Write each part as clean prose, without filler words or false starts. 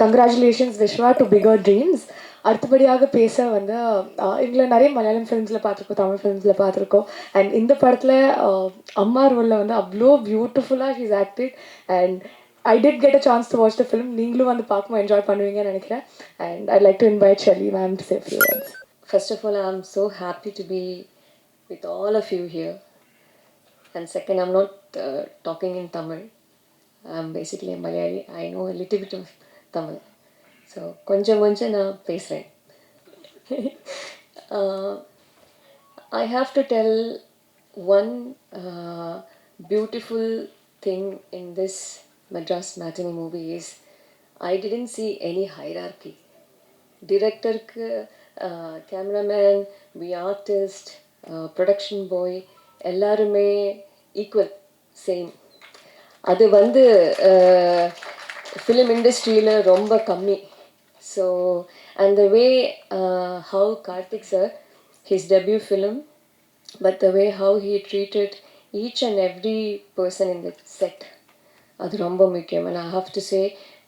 Congratulations Vishwa to figure dreams. அடுத்தபடியாக பேச வந்து எங்களை நிறைய மலையாளம் ஃபிலிம்ஸில் பார்த்துருக்கோம், தமிழ் ஃபிலிம்ஸில் பார்த்துருக்கோம். அண்ட் இந்த படத்தில் அம்மா ரோலில் வந்து அவ்வளோ பியூட்டிஃபுல்லாக she's acted. And I did get a chance to watch the film. நீங்களும் வந்து பார்க்கும்போது என்ஜாய் பண்ணுவீங்கன்னு நினைக்கிறேன். And I like to invite Shirley ma'am to say few words. First of all, I'm so happy to be with all of you here. And second, I'm not talking in Tamil. I'm basically a Malayali. I know a little bit of Tamil. So, கொஞ்சம் கொஞ்சம் நான் பேசுகிறேன். I have to tell one beautiful thing in this Madras matinee movie is I didn't see any hierarchy. டிரெக்டருக்கு cameraman, we artist, production boy எல்லாருமே equal, same. அது வந்து film இண்டஸ்ட்ரியில் ரொம்ப கம்மி. So and the way how Karthik sir, his debut film, but the way how he treated each and every person in the set, அது ரொம்ப முக்கியம். And I have to say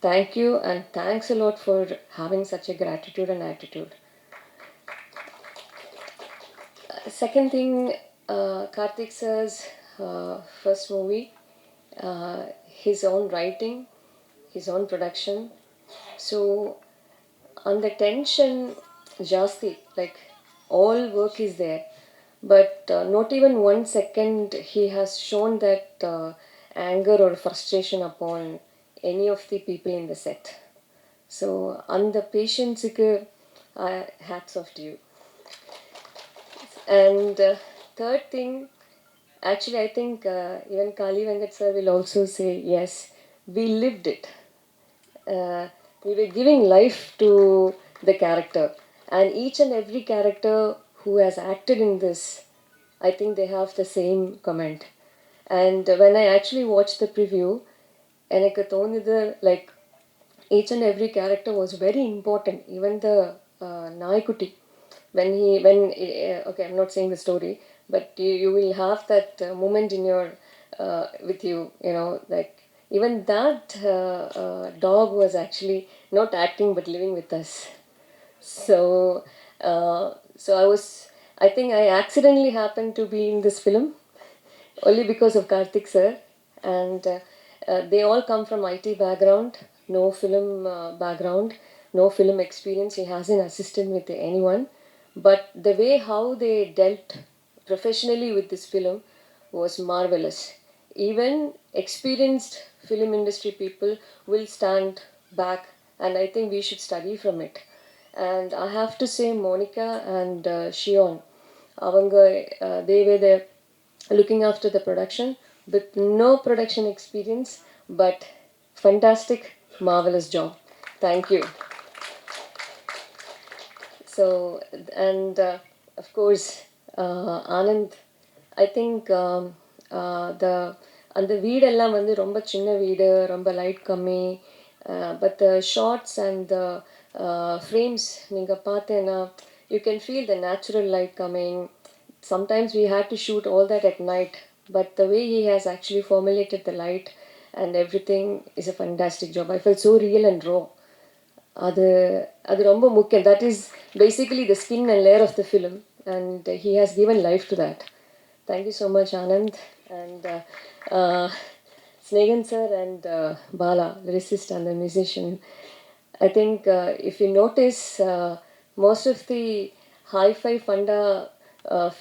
thank you and thanks a lot for having such a gratitude and attitude. Second thing, Karthik sir's first movie, his own writing, his own production. So on the tension, jasti, like all work is there, but not even 1 second he has shown that anger or frustration upon any of the people in the set. So on the patience, hats off to you. And third thing, actually I think even Kali Venkat sir will also say yes, we lived it. We were giving life to the character, and each and every character who has acted in this, I think they have the same comment. And when I actually watched the preview, எனக்கு தோணுது like each and every character was very important. Even the நாய்க்குட்டி, okay, I'm not saying the story, but you will have that moment in your with you, you know, like even that dog was actually not acting but living with us. So so I think I accidentally happened to be in this film only because of Karthik sir. And they all come from IT background, no film background, no film experience. He hasn't assisted with anyone, but the way how they dealt professionally with this film was marvelous. Even experienced film industry people will stand back, and I think we should study from it. And I have to say Monica and Shion, avanga they were the looking after the production with no production experience, but fantastic, marvelous job. Thank you. So, and of course, Anand, I think the அந்த வீடெல்லாம் வந்து ரொம்ப சின்ன வீடு, ரொம்ப light கம்மி. But the shots and the frames நீங்கள் பார்த்தேன்னா you can feel the natural light coming. Sometimes we had to shoot all that at night, but the way he has actually formulated the light and everything is a fantastic job. I felt so real and raw. அது ரொம்ப முக்கியம். That is basically the skin and layer of the film, and he has given life to that. Thank you so much, Anand. And Snehan sir and Bala, lyricist and the musician. I think if you notice, most of the hi-fi funda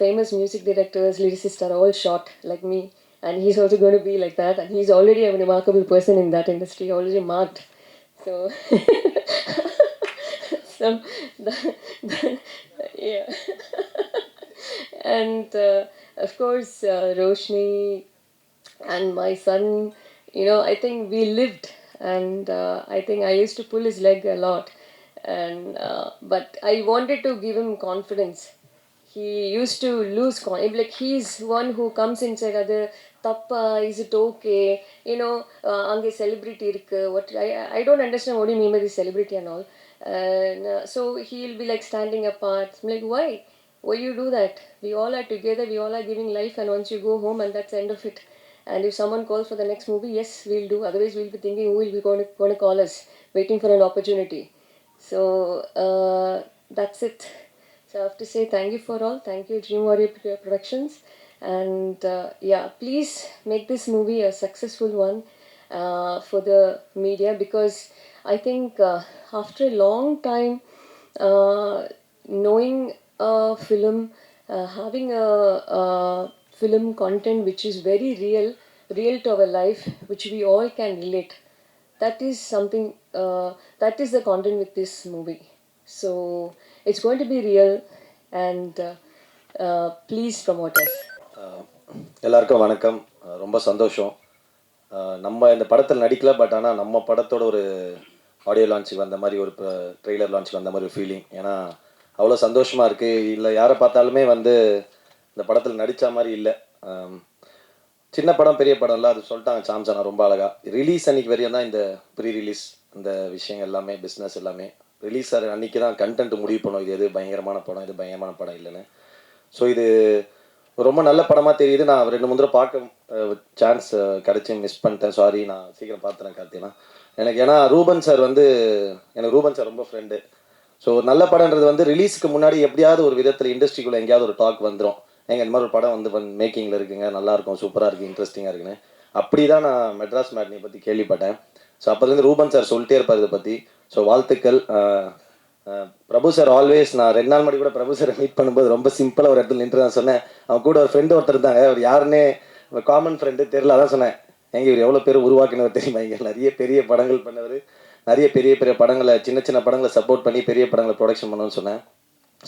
famous music directors, lyricists are all short like me, and he's also going to be like that, and he's already a remarkable person in that industry, already marked. So, so yeah. And of course, Roshni and my son, you know, I think we lived, and I think I used to pull his leg a lot, and but I wanted to give him confidence. He used to lose like he's one who comes inside அது தப்பா, is it okay, you know, அங்கே celebrity இருக்கு, what I don't understand what do you mean by this celebrity and all. And so he'll be like standing apart. I'm like, why you do that? We all are together, we all are giving life, and once you go home and that's the end of it. And if someone calls for the next movie, yes, we'll do. Otherwise, we'll be thinking who will be going to call us, waiting for an opportunity. So that's it. So I have to say thank you for all. Thank you, Dream Warrior Productions. And yeah, please make this movie a successful one for the media, because I think after a long time, knowing a film, having a film content which is very real to our life, which we all can relate, that is something, that is the content with this movie. So it's going to be real, and please promote us. எல்லாருக்கும் வணக்கம். ரொம்ப சந்தோஷம். நம்ம இந்த படத்தில் நடிக்கல, but ஆனால் நம்ம படத்தோட ஒரு ஆடியோ லான்ச்சுக்கு வந்த மாதிரி, ஒரு ட்ரெய்லர் லான்ச்சுக்கு வந்த மாதிரி ஒரு ஃபீலிங். ஏன்னா அவ்வளோ சந்தோஷமாக இருக்குது. இல்லை யாரை பார்த்தாலுமே வந்து இந்த படத்தில் நடித்த மாதிரி இல்லை. சின்ன படம் பெரிய படம் இல்லை, அது சொல்லிட்டாங்க சாம்சனா ரொம்ப அழகாக. ரிலீஸ் அன்றைக்கி வரையும் தான் இந்த ப்ரீ ரிலீஸ், இந்த விஷயங்கள் எல்லாமே, பிஸ்னஸ் எல்லாமே. ரிலீஸ் அன்றைக்கி தான் கண்டென்ட் முடிவு பண்ணும், இது எது பயங்கரமான படம், இது பயங்கரமான படம் இல்லைன்னு. ஸோ இது ரொம்ப நல்ல படமாக தெரியுது. நான் 2-3 தடவை பார்க்க சான்ஸ் கிடச்சி மிஸ் பண்ணிட்டேன். சாரி, நான் சீக்கிரம் பார்த்துறேன் கார்த்தினா எனக்கு. ஏன்னா ரூபன் சார் வந்து, எனக்கு ரூபன் சார் ரொம்ப ஃப்ரெண்டு. ஸோ நல்ல படம்ன்றது வந்து ரிலீஸுக்கு முன்னாடி எப்படியாவது ஒரு விதத்தில் இண்டஸ்ட்ரிக்குள்ளே எங்கேயாவது ஒரு டாக் வந்துடும், எங்கள் இந்த மாதிரி ஒரு படம் வந்து மேக்கிங்கில் இருக்குங்க, நல்லாயிருக்கும், சூப்பராக இருக்குது, இன்ட்ரெஸ்டிங்காக இருக்குன்னு. அப்படி தான் நான் மெட்ராஸ் மேட்னியை பற்றி கேள்விப்பட்டேன். ஸோ அப்போலேருந்து ரூபன் சார் சொல்லிட்டே இருப்பார் இதை பற்றி. ஸோ வாழ்த்துக்கள். பிரபு சார் ஆல்வேஸ், நான் 2 நாள் முன்னாடி கூட பிரபு சாரை மீட் பண்ணும்போது ரொம்ப சிம்பிளாக ஒரு இடத்துல நின்று தான் சொன்னேன். அவன் கூட ஒரு ஃப்ரெண்டு ஒருத்தர் இருந்தாங்க, அவர் யாருன்னே காமன் ஃப்ரெண்டு தெரியல. அதான் சொன்னேன், எங்கள் இவர் எவ்வளோ பேர் உருவாக்கினவர் தெரியுமா, இங்கே நிறைய பெரிய படங்கள் பண்ணவர், நிறைய பெரிய பெரிய படங்களை, சின்ன சின்ன படங்களை சப்போர்ட் பண்ணி பெரிய படங்களை ப்ரொடக்ஷன் பண்ணணும்னு சொன்னேன்.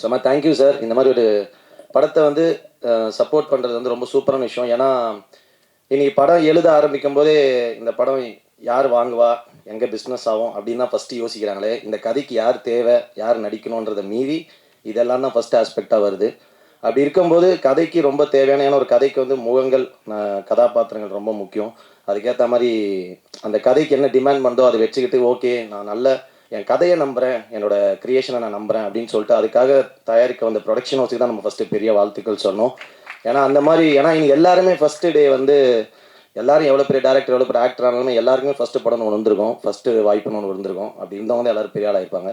So thank you sir. இந்த மாதிரி ஒரு படத்தை வந்து சப்போர்ட் பண்ணுறது வந்து ரொம்ப சூப்பரான விஷயம். ஏன்னா இன்றைக்கி படம் எழுத ஆரம்பிக்கும் போதே இந்த படம் யார் வாங்குவா, எங்கே பிஸ்னஸ் ஆகும் அப்படின்னு தான் ஃபஸ்ட்டு யோசிக்கிறாங்களே. இந்த கதைக்கு யார் தேவை, யார் நடிக்கணுன்றதை மீறி இதெல்லாம் தான் ஃபஸ்ட்டு ஆஸ்பெக்டாக வருது. அப்படி இருக்கும்போது கதைக்கு ரொம்ப தேவையான, ஏன்னா ஒரு கதைக்கு வந்து முகங்கள், கதாபாத்திரங்கள் ரொம்ப முக்கியம். அதுக்கேற்ற மாதிரி அந்த கதைக்கு என்ன டிமாண்ட் பண்ணுறோ அதை வச்சுக்கிட்டு, ஓகே நான் நல்ல என் கதையை நம்புகிறேன், என்னோடய க்ரியேஷனை நான் நம்புகிறேன் அப்படின்னு சொல்லிட்டு அதுக்காக தயாரிக்க வந்த ப்ரொடக்ஷன் ஹவுஸுக்கு தான் நம்ம ஃபஸ்ட்டு பெரிய வாழ்த்துக்கள் சொன்னோம். ஏன்னா அந்த மாதிரி, ஏன்னா இங்கே எல்லாருமே ஃபஸ்ட்டு டே வந்து எல்லாரும் எவ்வளோ பெரிய டேரக்டர், எவ்வளோ பெரிய ஆக்டர் ஆனாலுமே எல்லாருக்குமே ஃபஸ்ட்டு படம்னு ஒன்று வந்திருக்கும், ஃபஸ்ட்டு வாய்ப்புன்னு ஒன்று இருந்திருக்கும். அப்படி இருந்தவங்க தான் எல்லோரும் பெரிய ஆளாக இருப்பாங்க.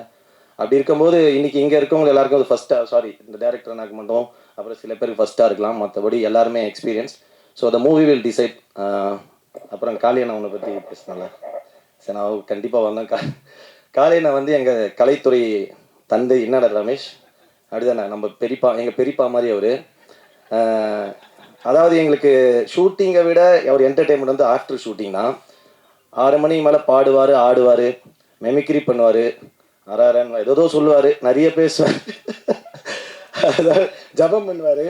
அப்படி இருக்கும்போது இன்றைக்கி இங்கே இருக்கவங்க எல்லாருக்கும் அது ஃபஸ்ட்டாக, சாரி இந்த டேரக்டர் எனக்கு மட்டும், அப்புறம் சில பேருக்கு ஃபஸ்ட்டாக இருக்கலாம், மற்றபடி எல்லாருமே experience. So the movie will decide. அப்புறம் காளியண்ணா உன்னை பற்றி பேசினால, சரி நான் கண்டிப்பாக வந்தேன். காளியண்ணா வந்து எங்கள் கலைத்துறை தந்தை. என்னடா ரமேஷ் அப்படிதானே, நம்ம பெரியப்பா, எங்கள் பெரியப்பா மாதிரி அவர். அதாவது எங்களுக்கு ஷூட்டிங்கை விட அவர் என்டர்டெயின்மெண்ட் வந்து ஆஃப்டர் ஷூட்டிங் தான். 6 மணிக்கு மேலே பாடுவார், ஆடுவார், மெமிக்ரி பண்ணுவார், அரன்னு ஏதோ சொல்லுவார், நிறைய பேசுவார், அதாவது ஜபம் பண்ணுவார்.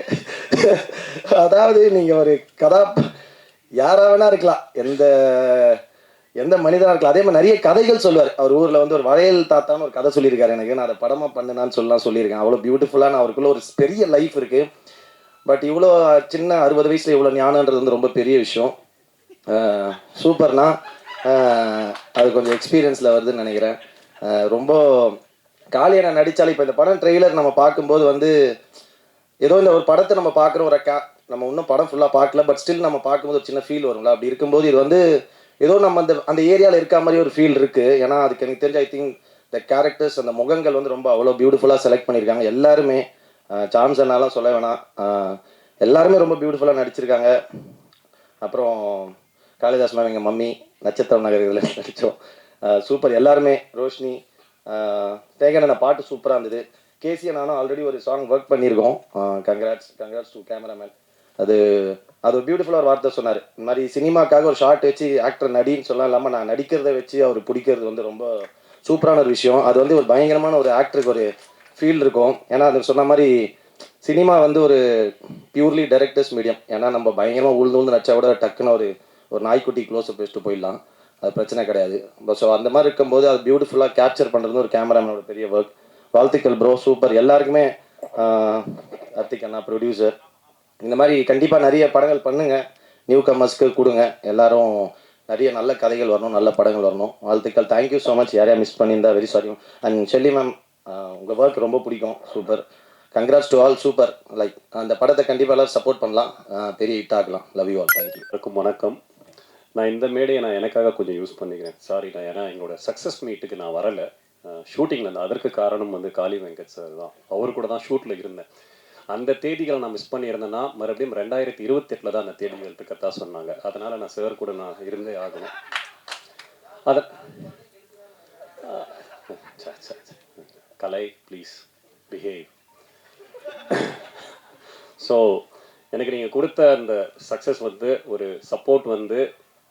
அதாவது நீங்கள் ஒரு யாராக வேணா இருக்கலாம், எந்த மனிதனாக இருக்கலாம். அதே மாதிரி நிறைய கதைகள் சொல்லுவார். அவர் ஊரில் வந்து ஒரு வளையல் தாத்தான்னு ஒரு கதை சொல்லியிருக்காரு எனக்கு. நான் அதை படமாக பண்ணுனான்னு சொல்லியிருக்கேன். அவ்வளோ பியூட்டிஃபுல்லான அவருக்குள்ள ஒரு பெரிய லைஃப் இருக்குது. பட் இவ்வளோ சின்ன 60 வயசில் இவ்வளோ ஞானன்றது வந்து ரொம்ப பெரிய விஷயம். சூப்பர்னா அது கொஞ்சம் எக்ஸ்பீரியன்ஸில் வருதுன்னு நினைக்கிறேன். ரொம்ப காளியண்ணா நடித்தாலும் இப்போ இந்த படம் ட்ரெய்லர் நம்ம பார்க்கும்போது வந்து ஏதோ இந்த ஒரு படத்தை நம்ம பார்க்குறோம், நம்ம இன்னும் படம் ஃபுல்லாக பார்க்கல, பட் ஸ்டில் நம்ம பார்க்கும்போது ஒரு சின்ன ஃபீல் வரும்ல. அப்படி இருக்கும்போது இது வந்து ஏதோ நம்ம அந்த ஏரியாவில் இருக்க மாதிரி ஒரு ஃபீல் இருக்குது. ஏன்னா அதுக்கு எனக்கு தெரிஞ்ச ஐ திங்க் த கேரக்டர்ஸ், அந்த முகங்கள் வந்து ரொம்ப அவ்வளோ பியூட்டிஃபுல்லாக செலக்ட் பண்ணியிருக்காங்க எல்லாருமே. சாம்சனாலாம் சொல்ல வேணாம், எல்லாருமே ரொம்ப பியூட்டிஃபுல்லாக நடிச்சிருக்காங்க. அப்புறம் காளிதாஸ் மேம், எங்கள் மம்மி, நட்சத்திரம் நகர் இதில் நடித்தோம், சூப்பர் எல்லாருமே. ரோஷினி, தேகன பாட்டு சூப்பராக இருந்தது. கேசியை நானும் ஆல்ரெடி ஒரு சாங் ஒர்க் பண்ணியிருக்கோம். Congrats to cameraman. அது ஒரு பியூட்டிஃபுல்லாக ஒரு வார்த்தை சொன்னார். இந்த மாதிரி சினிமாக்காக ஒரு ஷார்ட் வச்சு ஆக்டர் நடின்னு சொல்லலாம், இல்லாமல் நான் நடிக்கிறத வச்சு அவர் பிடிக்கிறது வந்து ரொம்ப சூப்பரான ஒரு விஷயம். அது வந்து ஒரு பயங்கரமான ஒரு ஆக்டருக்கு ஒரு ஃபீல் இருக்கும். ஏன்னா அது சொன்ன மாதிரி சினிமா வந்து ஒரு பியூர்லி டைரக்டர்ஸ் மீடியம். ஏன்னா நம்ம பயங்கரமாக உழுந்து நடிச்சா கூட டக்குன்னு ஒரு நாய்க்குட்டி க்ளோஸ்அப் வச்சுட்டு போயிடலாம், அது பிரச்சனை கிடையாது. ஸோ அந்த மாதிரி இருக்கும்போது அது பியூட்டிஃபுல்லாக கேப்சர் பண்ணுறது ஒரு கேமராமேனோட பெரிய ஒர்க். வாழ்த்துக்கள் ப்ரோ, சூப்பர் எல்லாருக்குமே. கார்த்திக் அண்ணா ப்ரொடியூசர், இந்த மாதிரி கண்டிப்பாக நிறைய படங்கள் பண்ணுங்கள், நியூ கம்மர்ஸ்க்கு கொடுங்க. எல்லாரும் நிறைய நல்ல கதைகள் வரணும், நல்ல படங்கள் வரணும். வாழ்த்துக்கள். Thank you so much. யாரையா மிஸ் பண்ணியிருந்தா very sorry. And Shelley ma'am, உங்கள் ஒர்க் ரொம்ப பிடிக்கும், super. Congrats to all, super. Like அந்த படத்தை கண்டிப்பாக எல்லாரும் சப்போர்ட் பண்ணலாம், பெரிய ஹிட் ஆகலாம். Love you all, thank you. எல்லாருக்கும் வணக்கம். நான் இந்த மேடையை நான் எனக்காக கொஞ்சம் யூஸ் பண்ணிக்கிறேன். சாரி, நான் ஏன்னா எங்களோட சக்ஸஸ் மீட்டுக்கு நான் வரலை, ஷூட்டிங்கில் இருந்தேன். அதற்கு காரணம் வந்து காளி வெங்கட் சார் தான். அவர் கூட தான் ஷூட்டில் இருந்தேன். அந்த தேதிகளை நான் மிஸ் பண்ணியிருந்தேன்னா மறுபடியும் 2028 தான் அந்த தேதிகள் இருக்கத்தா சொன்னாங்க. அதனால் நான் சார் கூட நான் இருந்தே ஆகணும். அதை கலை ப்ளீஸ் பிஹேவ். ஸோ எனக்கு நீங்கள் கொடுத்த அந்த சக்ஸஸ் வந்து ஒரு சப்போர்ட் வந்து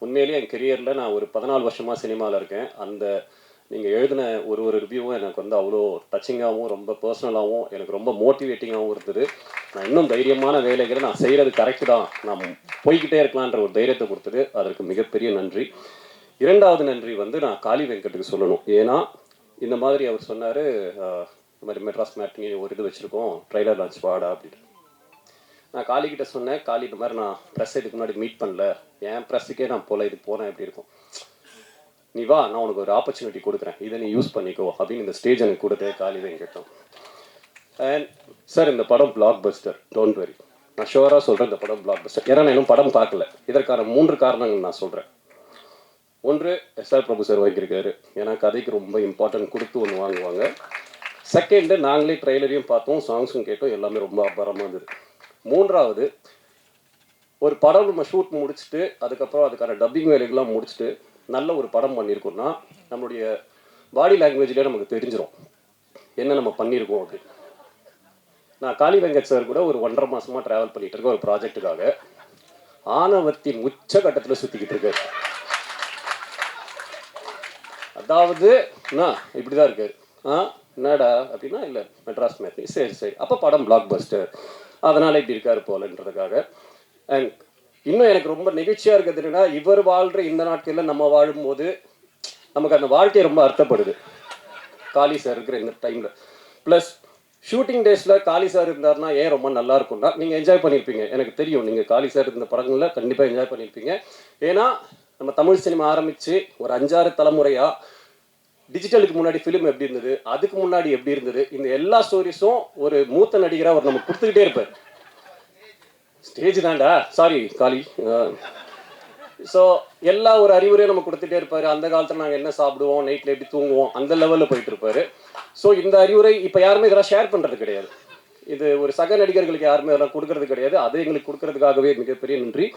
உண்மையிலேயே என் கெரியரில் நான் ஒரு 14 வருஷமாக சினிமாவில் இருக்கேன். அந்த நீங்கள் எழுதின ஒரு ரிவ்யூவும் எனக்கு வந்து அவ்வளோ டச்சிங்காகவும் ரொம்ப பர்சனலாகவும் எனக்கு ரொம்ப மோட்டிவேட்டிங்காகவும் இருந்தது. நான் இன்னும் தைரியமான வேலைகளை நான் செய்கிறது கரெக்டு தான், நான் போய்கிட்டே இருக்கலான்ற ஒரு தைரியத்தை கொடுத்தது. அதற்கு மிகப்பெரிய நன்றி. இரண்டாவது நன்றி வந்து நான் காளி வெங்கட்டுக்கு சொல்லணும். ஏன்னா இந்த மாதிரி அவர் சொன்னார், இந்த மாதிரி மெட்ராஸ் மேட்னி ஒரு இது வச்சுருக்கோம், ட்ரைலர் லான்ச் வாடா அப்படின்னு. நான் காளிக்கிட்ட சொன்னேன், காளி இந்த மாதிரி நான் ப்ரெஸ் இதுக்கு முன்னாடி மீட் பண்ணல, என் ப்ரெஸ்ஸுக்கே நான் போல, இது போனேன் எப்படி இருக்கும், நீ வா நான் உனக்கு ஒரு ஆப்பர்ச்சுனிட்டி கொடுக்குறேன், இதை நீ யூஸ் பண்ணிக்கோ அப்படின்னு இந்த ஸ்டேஜ் எனக்கு கொடுத்தே காளி வெங்கட்டும். அண்ட் சார், இந்த படம் பிளாக் பஸ்டர், டோன்ட் வெரி. நான் ஷுவராக சொல்கிறேன், இந்த படம் பிளாக் பஸ்டர். ஏன்னா நான் இன்னும் படம் பார்க்கல. இதற்கான 3 காரணங்கள் நான் சொல்கிறேன். ஒன்று, எஸ்ஆர் பிரபு சார் வாங்கியிருக்காரு, ஏன்னா கதைக்கு ரொம்ப இம்பார்ட்டன்ட் கொடுத்து ஒன்று வாங்குவாங்க. செகண்டு, நாங்களே ட்ரெய்லரையும் பார்த்தோம், சாங்ஸும் கேட்டோம், எல்லாமே ரொம்ப அபாரமாக இருந்தது. மூன்றாவது, ஒரு படம் நம்ம ஷூட் முடிச்சுட்டு அதுக்கப்புறம் அதுக்கான டப்பிங் வேலைகள்லாம் முடிச்சுட்டு நல்ல ஒரு படம் பண்ணியிருக்கோம்னா நம்மளுடைய பாடி லாங்குவேஜ்லேயே நமக்கு தெரிஞ்சிடும் என்ன நம்ம பண்ணியிருக்கோம் அப்படின்னு. நான் காளி வெங்கட் சார் கூட ஒரு 1.5 மாதமாக ட்ராவல் பண்ணிகிட்டு இருக்கேன் ஒரு ப்ராஜெக்டுக்காக. ஆணவத்தின் உச்ச கட்டத்தில் சுற்றிக்கிட்டு இருக்காரு. அதாவது இப்படி தான் இருக்காரு. என்னடா அப்படின்னா, இல்லை மெட்ராஸ் மேட்னி, சரி சரி, அப்போ படம் பிளாக் பஸ்டர், அதனால் இப்படி இருக்காரு போலன்றதுக்காக. அண்ட் இன்னும் எனக்கு ரொம்ப நெகிழ்ச்சியாக இருக்கிறது என்னன்னா, இவர் வாழ்கிற இந்த நாட்களில் நம்ம வாழும்போது நமக்கு அந்த வாழ்க்கை ரொம்ப அர்த்தப்படுது காளி சார் இருக்கிற இந்த டைமில். ப்ளஸ் ஷூட்டிங் டேஸில் காளி சார் இருந்தார்னா ஏன் ரொம்ப நல்லா இருக்கும்னா, நீங்கள் என்ஜாய் பண்ணியிருப்பீங்க, எனக்கு தெரியும். நீங்கள் காளி சார் இருந்த படங்களில் கண்டிப்பாக என்ஜாய் பண்ணியிருப்பீங்க. ஏன்னா நம்ம தமிழ் சினிமா ஆரம்பித்து ஒரு 5-6 தலைமுறையாக டிஜிட்டலுக்கு முன்னாடி ஃபிலிம் எப்படி இருந்தது, அதுக்கு முன்னாடி எப்படி இருந்தது, இந்த எல்லா ஸ்டோரிஸும் ஒரு மூத்த நடிகராக அவர் நமக்கு கொடுத்துக்கிட்டே இருப்பார். ஸ்டேஜ் தான்டா, சாரி காளி. ஸோ எல்லா ஒரு அறிவுரையும் நம்ம கொடுத்துட்டே இருப்பார். அந்த காலத்தில் நாங்கள் என்ன சாப்பிடுவோம், நைட்டில் எப்படி தூங்குவோம், அந்த லெவலில் போயிட்டு இருப்பார். ஸோ இந்த அறிவுரை இப்போ யாருமே இதெல்லாம் ஷேர் பண்ணுறது கிடையாது. இது ஒரு சக நடிகர்களுக்கு யாருமே இதெல்லாம் கொடுக்கறது கிடையாது. அது எங்களுக்கு கொடுக்கறதுக்காகவே மிகப்பெரிய நன்றி.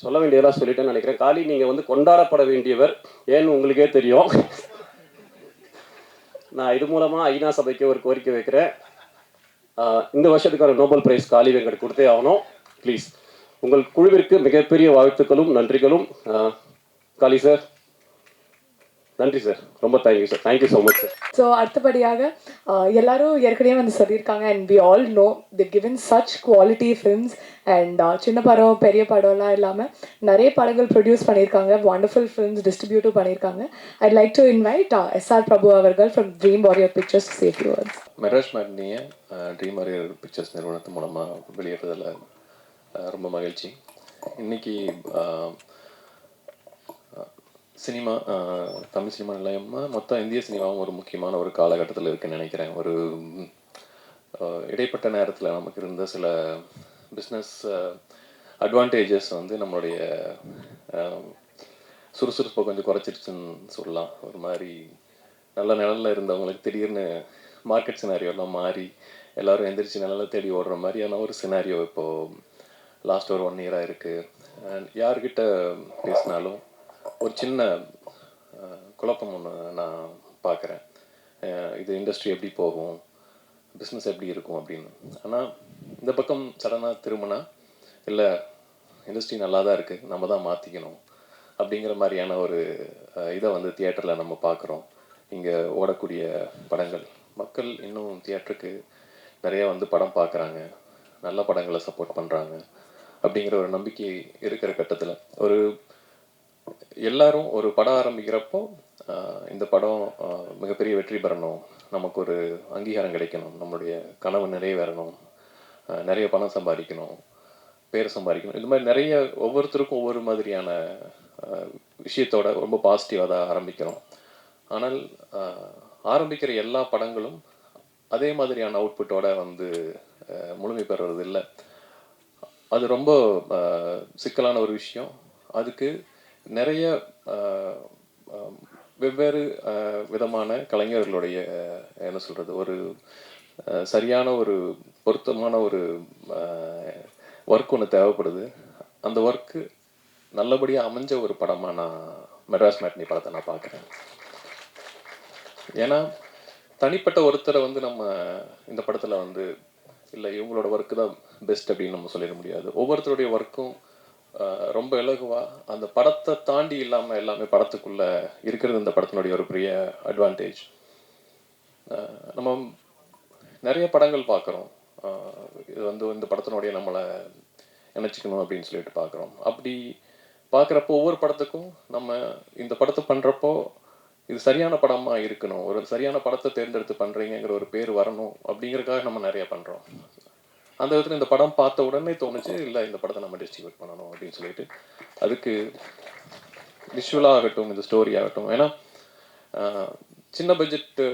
சொல்ல வேண்டியதெல்லாம் சொல்லிட்டேன்னு நினைக்கிறேன். காளி, நீங்கள் வந்து கொண்டாடப்பட வேண்டியவர், ஏன்னு உங்களுக்கே தெரியும். நான் இது மூலமாக ஐநா சபைக்கு ஒரு கோரிக்கை வைக்கிறேன். இந்த வருஷத்துக்கான நோபல் பிரைஸ் காளி வெங்கட் கொடுத்தே ஆகணும். ப்ளீஸ், உங்கள் குழுவிற்கு மிகப்பெரிய வாழ்த்துக்களும் நன்றிகளும். காளி சார், நன்றி சார், ரொம்ப thank you sir, thank you so much sir. So அடுத்தபடியாக எல்லாரும் ஏற்கனவே வந்து சொல்லியிருக்காங்க, and we all know the given such quality films. And சின்ன படம் பெரிய படம்லாம் இல்லாமல் நிறைய படங்கள் ப்ரொடியூஸ் பண்ணியிருக்காங்க, வண்டர்ஃபுல் ஃபிலிம்ஸ் டிஸ்ட்ரிபியூட்டும் பண்ணியிருக்காங்க. I'd like to invite SR Prabhu அவர்கள் from Dream Warrior Pictures to say few words. Madras மேட்னியை ட்ரீம் வாரியர் பிக்சர்ஸ் நிறுவனத்து மூலமாக வெளியிடுறதில் ரொம்ப மகிழ்ச்சி. இன்றைக்கி சினிமா, தமிழ் சினிமா நிலையமாக மொத்தம் இந்திய சினிமாவும் ஒரு முக்கியமான ஒரு காலகட்டத்தில் இருக்குன்னு நினைக்கிறேன். ஒரு இடைப்பட்ட நேரத்தில் நமக்கு இருந்த சில பிஸ்னஸ் அட்வான்டேஜஸ் வந்து நம்மளுடைய சுறுசுறுப்பை கொஞ்சம் குறைச்சிருச்சுன்னு சொல்லலாம். ஒரு மாதிரி நல்ல நிழலில் இருந்தவங்களுக்கு திடீர்னு மார்க்கெட் சினாரியோலாம் மாறி எல்லோரும் எந்திரிச்சு நிழலை தேடி ஓடுற மாதிரியான ஒரு சினாரியோ இப்போது லாஸ்ட் ஒரு 1 இயராக இருக்குது. யார்கிட்ட பேசினாலும் ஒரு சின்ன குழப்பம் ஒன்று நான் பார்க்குறேன். இது இண்டஸ்ட்ரி எப்படி போகும், பிஸ்னஸ் எப்படி இருக்கும் அப்படின்னு. ஆனால் இந்த பக்கம் சடனாக திரும்பினா, இல்லை இண்டஸ்ட்ரி நல்லா தான் இருக்குது, நம்ம தான் மாற்றிக்கணும் அப்படிங்கிற மாதிரியான ஒரு இதை வந்து தியேட்டரில் நம்ம பார்க்குறோம். இங்கே ஓடக்கூடிய படங்கள், மக்கள் இன்னும் தியேட்டருக்கு நிறையா வந்து படம் பார்க்குறாங்க, நல்ல படங்களை சப்போர்ட் பண்ணுறாங்க அப்படிங்கிற ஒரு நம்பிக்கை இருக்கிற கட்டத்தில் ஒரு எல்லாரும் ஒரு படம் ஆரம்பிக்கிறப்போ இந்த படம் மிகப்பெரிய வெற்றி பெறணும், நமக்கு ஒரு அங்கீகாரம் கிடைக்கணும், நம்மளுடைய கனவு நிறைவேறணும், நிறைய பணம் சம்பாதிக்கணும், பேர் சம்பாதிக்கணும், இந்த மாதிரி நிறைய ஒவ்வொருத்தருக்கும் ஒவ்வொரு மாதிரியான விஷயத்தோட ரொம்ப பாசிட்டிவாக தான் ஆரம்பிக்கிறோம். ஆனால் ஆரம்பிக்கிற எல்லா படங்களும் அதே மாதிரியான அவுட்புட்டோட வந்து முழுமை பெறுறது இல்லை. அது ரொம்ப சிக்கலான ஒரு விஷயம். அதுக்கு நிறைய வெவ்வேறு விதமான கலைஞர்களுடைய என்ன சொல்கிறது, ஒரு சரியான ஒரு பொருத்தமான ஒரு ஒர்க் ஒன்று தேவைப்படுது. அந்த ஒர்க்கு நல்லபடியாக அமைஞ்ச ஒரு படமாக நான் மெட்ராஸ் மேட்னி படத்தை நான் பார்க்குறேன். ஏன்னா தனிப்பட்ட ஒருத்தரை வந்து நம்ம இந்த படத்தில் வந்து இல்லை இவங்களோட ஒர்க்கு தான் பெஸ்ட் அப்படின்னு நம்ம சொல்லிட முடியாது. ஒவ்வொருத்தருடைய ஒர்க்கும் ரொம்ப இலகுவாக அந்த படத்தை தாண்டி இல்லாமல் எல்லாமே படத்துக்குள்ளே இருக்கிறது இந்த படத்தினுடைய ஒரு பெரிய அட்வான்டேஜ். நம்ம நிறைய படங்கள் பார்க்குறோம். இது வந்து இந்த படத்தினுடைய நம்மளை நினச்சிக்கணும் அப்படின்னு சொல்லிட்டு பார்க்குறோம். அப்படி பார்க்குறப்போ ஒவ்வொரு படத்துக்கும் நம்ம இந்த படத்தை பண்ணுறப்போ இது சரியான படமாக இருக்கணும், ஒரு சரியான படத்தை தேர்ந்தெடுத்து பண்ணுறீங்கிற ஒரு பேர் வரணும் அப்படிங்கிறதுக்காக நம்ம நிறைய பண்ணுறோம். அந்த விதத்தில் இந்த படம் பார்த்த உடனே தோணுச்சு, இல்லை இந்த படத்தை நம்ம டிஸ்ட்ரிபியூட் பண்ணணும் அப்படின்னு சொல்லிட்டு. அதுக்கு விஷுவலாக ஆகட்டும், இந்த ஸ்டோரி ஆகட்டும். ஏன்னா சின்ன பட்ஜெட்டு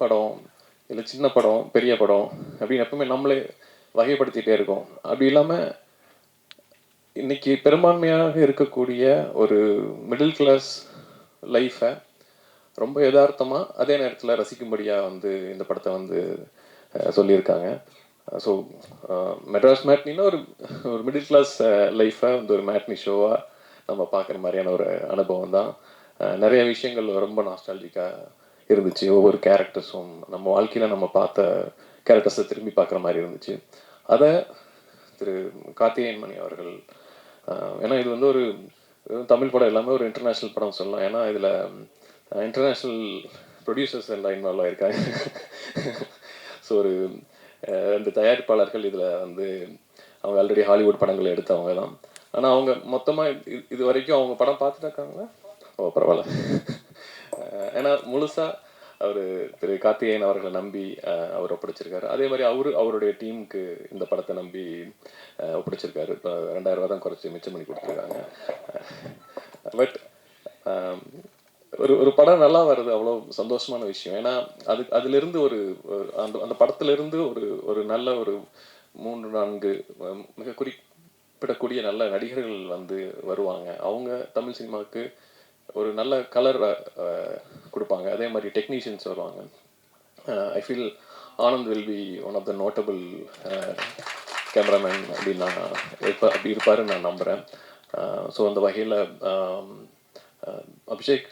படம் இல்லை சின்ன படம் பெரிய படம் அப்படின்னு எப்பவுமே நம்மளே வகைப்படுத்திகிட்டே இருக்கோம். அப்படி இல்லாமல் இன்னைக்கு பெரும்பான்மையாக இருக்கக்கூடிய ஒரு மிடில் கிளாஸ் லைஃப்பை ரொம்ப யதார்த்தமாக அதே நேரத்தில் ரசிக்கும்படியாக வந்து இந்த படத்தை வந்து சொல்லியிருக்காங்க. ஸோ மெட்ராஸ் மேட்னின்னா ஒரு ஒரு மிடில் கிளாஸ் லைஃப்பை வந்து ஒரு மேட்னி ஷோவாக நம்ம பார்க்குற மாதிரியான ஒரு அனுபவம் தான். நிறைய விஷயங்கள் ரொம்ப நாஸ்டாலஜிக்காக இருந்துச்சு. ஒவ்வொரு கேரக்டர்ஸும் நம்ம வாழ்க்கையில் நம்ம பார்த்த கேரக்டர்ஸை திரும்பி பார்க்குற மாதிரி இருந்துச்சு. அதை திரு கார்த்திகேயன் மணி அவர்கள், ஏன்னா இது வந்து ஒரு தமிழ் படம் எல்லாமே ஒரு இன்டர்நேஷ்னல் படம் சொல்லலாம். ஏன்னா இதில் இன்டர்நேஷ்னல் ப்ரொடியூசர்ஸ் எல்லாம் இன்வால்வ் ஆகியிருக்காங்க. ஸோ ஒரு 2 தயாரிப்பாளர்கள் இதில் வந்து அவங்க ஆல்ரெடி ஹாலிவுட் படங்களை எடுத்தவங்க தான். ஆனால் அவங்க மொத்தமாக இது வரைக்கும் அவங்க படம் பார்த்துட்டு இருக்காங்களா? ஓ பரவாயில்ல. ஏன்னா முழுசாக அவர் திரு கார்த்திகேயன் அவர்களை நம்பி அவர் ஒப்படைச்சிருக்காரு. அதே மாதிரி அவருடைய டீமுக்கு இந்த படத்தை நம்பி ஒப்படைச்சிருக்காரு. இப்போ 2000 ரூபா தான் குறைச்சி மிச்சம் பண்ணி கொடுத்துருக்காங்க. பட் ஒரு படம் நல்லா வர்றது அவ்வளோ சந்தோஷமான விஷயம். ஏன்னா அதிலிருந்து ஒரு அந்த படத்திலிருந்து ஒரு நல்ல ஒரு 3-4 மிக குறிப்பிடக்கூடிய நல்ல நடிகர்கள் வந்து வருவாங்க. அவங்க தமிழ் சினிமாவுக்கு ஒரு நல்ல கலர் கொடுப்பாங்க. அதே மாதிரி டெக்னீஷியன்ஸ் வருவாங்க. I feel Anand will be one of the notable cameraman அப்படின்னு நான் அப்படி இருப்பாருன்னு நான் நம்புகிறேன். ஸோ அந்த வகையில் அபிஷேக்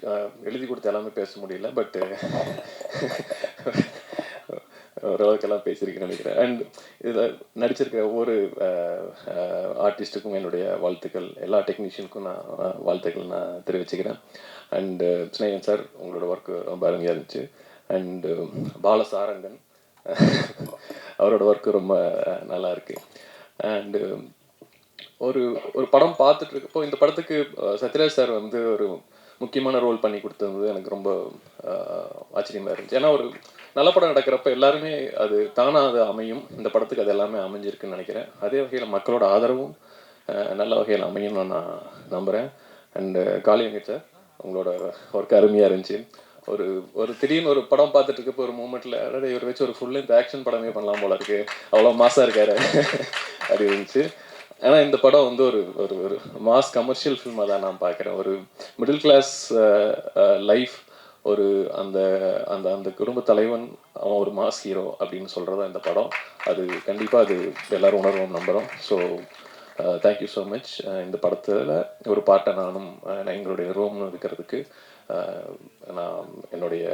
எழுதி கொடுத்த எல்லாமே பேச முடியல, பட் ஓரளவுக்கெல்லாம் பேசியிருக்கேன்னு நினைக்கிறேன். அண்ட் இதில் நடிச்சிருக்கிற ஒவ்வொரு ஆர்டிஸ்ட்டுக்கும் என்னுடைய வாழ்த்துக்கள், எல்லா டெக்னீஷியனுக்கும் நான் வாழ்த்துக்கள் நான் தெரிவிச்சுக்கிறேன். அண்டு ஸ்னேகன் சார், உங்களோட ஒர்க்கு ரொம்ப அருமையாக இருந்துச்சு. அண்டு பாலசாரங்கன் அவரோட ஒர்க்கு ரொம்ப நல்லா இருக்குது. அண்டு ஒரு படம் பார்த்துட்டு இருக்கப்போ இந்த படத்துக்கு சத்யராஜ் சார் வந்து ஒரு முக்கியமான ரோல் பண்ணி கொடுத்தது எனக்கு ரொம்ப ஆச்சரியமாக இருந்துச்சு. ஏன்னா ஒரு நல்ல படம் நடக்கிறப்ப எல்லாருமே அது தானாக அது அமையும். இந்த படத்துக்கு அது எல்லாமே அமைஞ்சிருக்குன்னு நினைக்கிறேன். அதே வகையில் மக்களோட ஆதரவும் நல்ல வகையில் அமையும் நான் நம்புகிறேன். அண்டு காளியங்கர் சார், உங்களோட ஒர்க் அருமையாக இருந்துச்சு. ஒரு திடீர்னு ஒரு படம் பார்த்துட்டு இருக்கப்போ ஒரு மூமெண்ட்டில் அதாவது இவர் வச்சு ஒரு ஃபுல் லென்த் ஆக்ஷன் படமே பண்ணலாம் போல இருக்கு, அவ்வளோ மாசாக இருக்காரு அப்படி இருந்துச்சு. ஏன்னா இந்த படம் வந்து ஒரு மாஸ் கமர்ஷியல் ஃபில்மாக தான் நான் பார்க்குறேன். ஒரு மிடில் கிளாஸ் லைஃப், ஒரு அந்த அந்த அந்த குடும்ப தலைவன் அவன் ஒரு மாஸ் ஹீரோ அப்படின்னு சொல்கிறதா இந்த படம். அது கண்டிப்பாக அது எல்லோரும் உணர்வோம் நம்புகிறோம். So thank you so much. இந்த படத்தில் ஒரு பாட்டை நானும் எங்களுடைய ரோம்னு இருக்கிறதுக்கு நான் என்னுடைய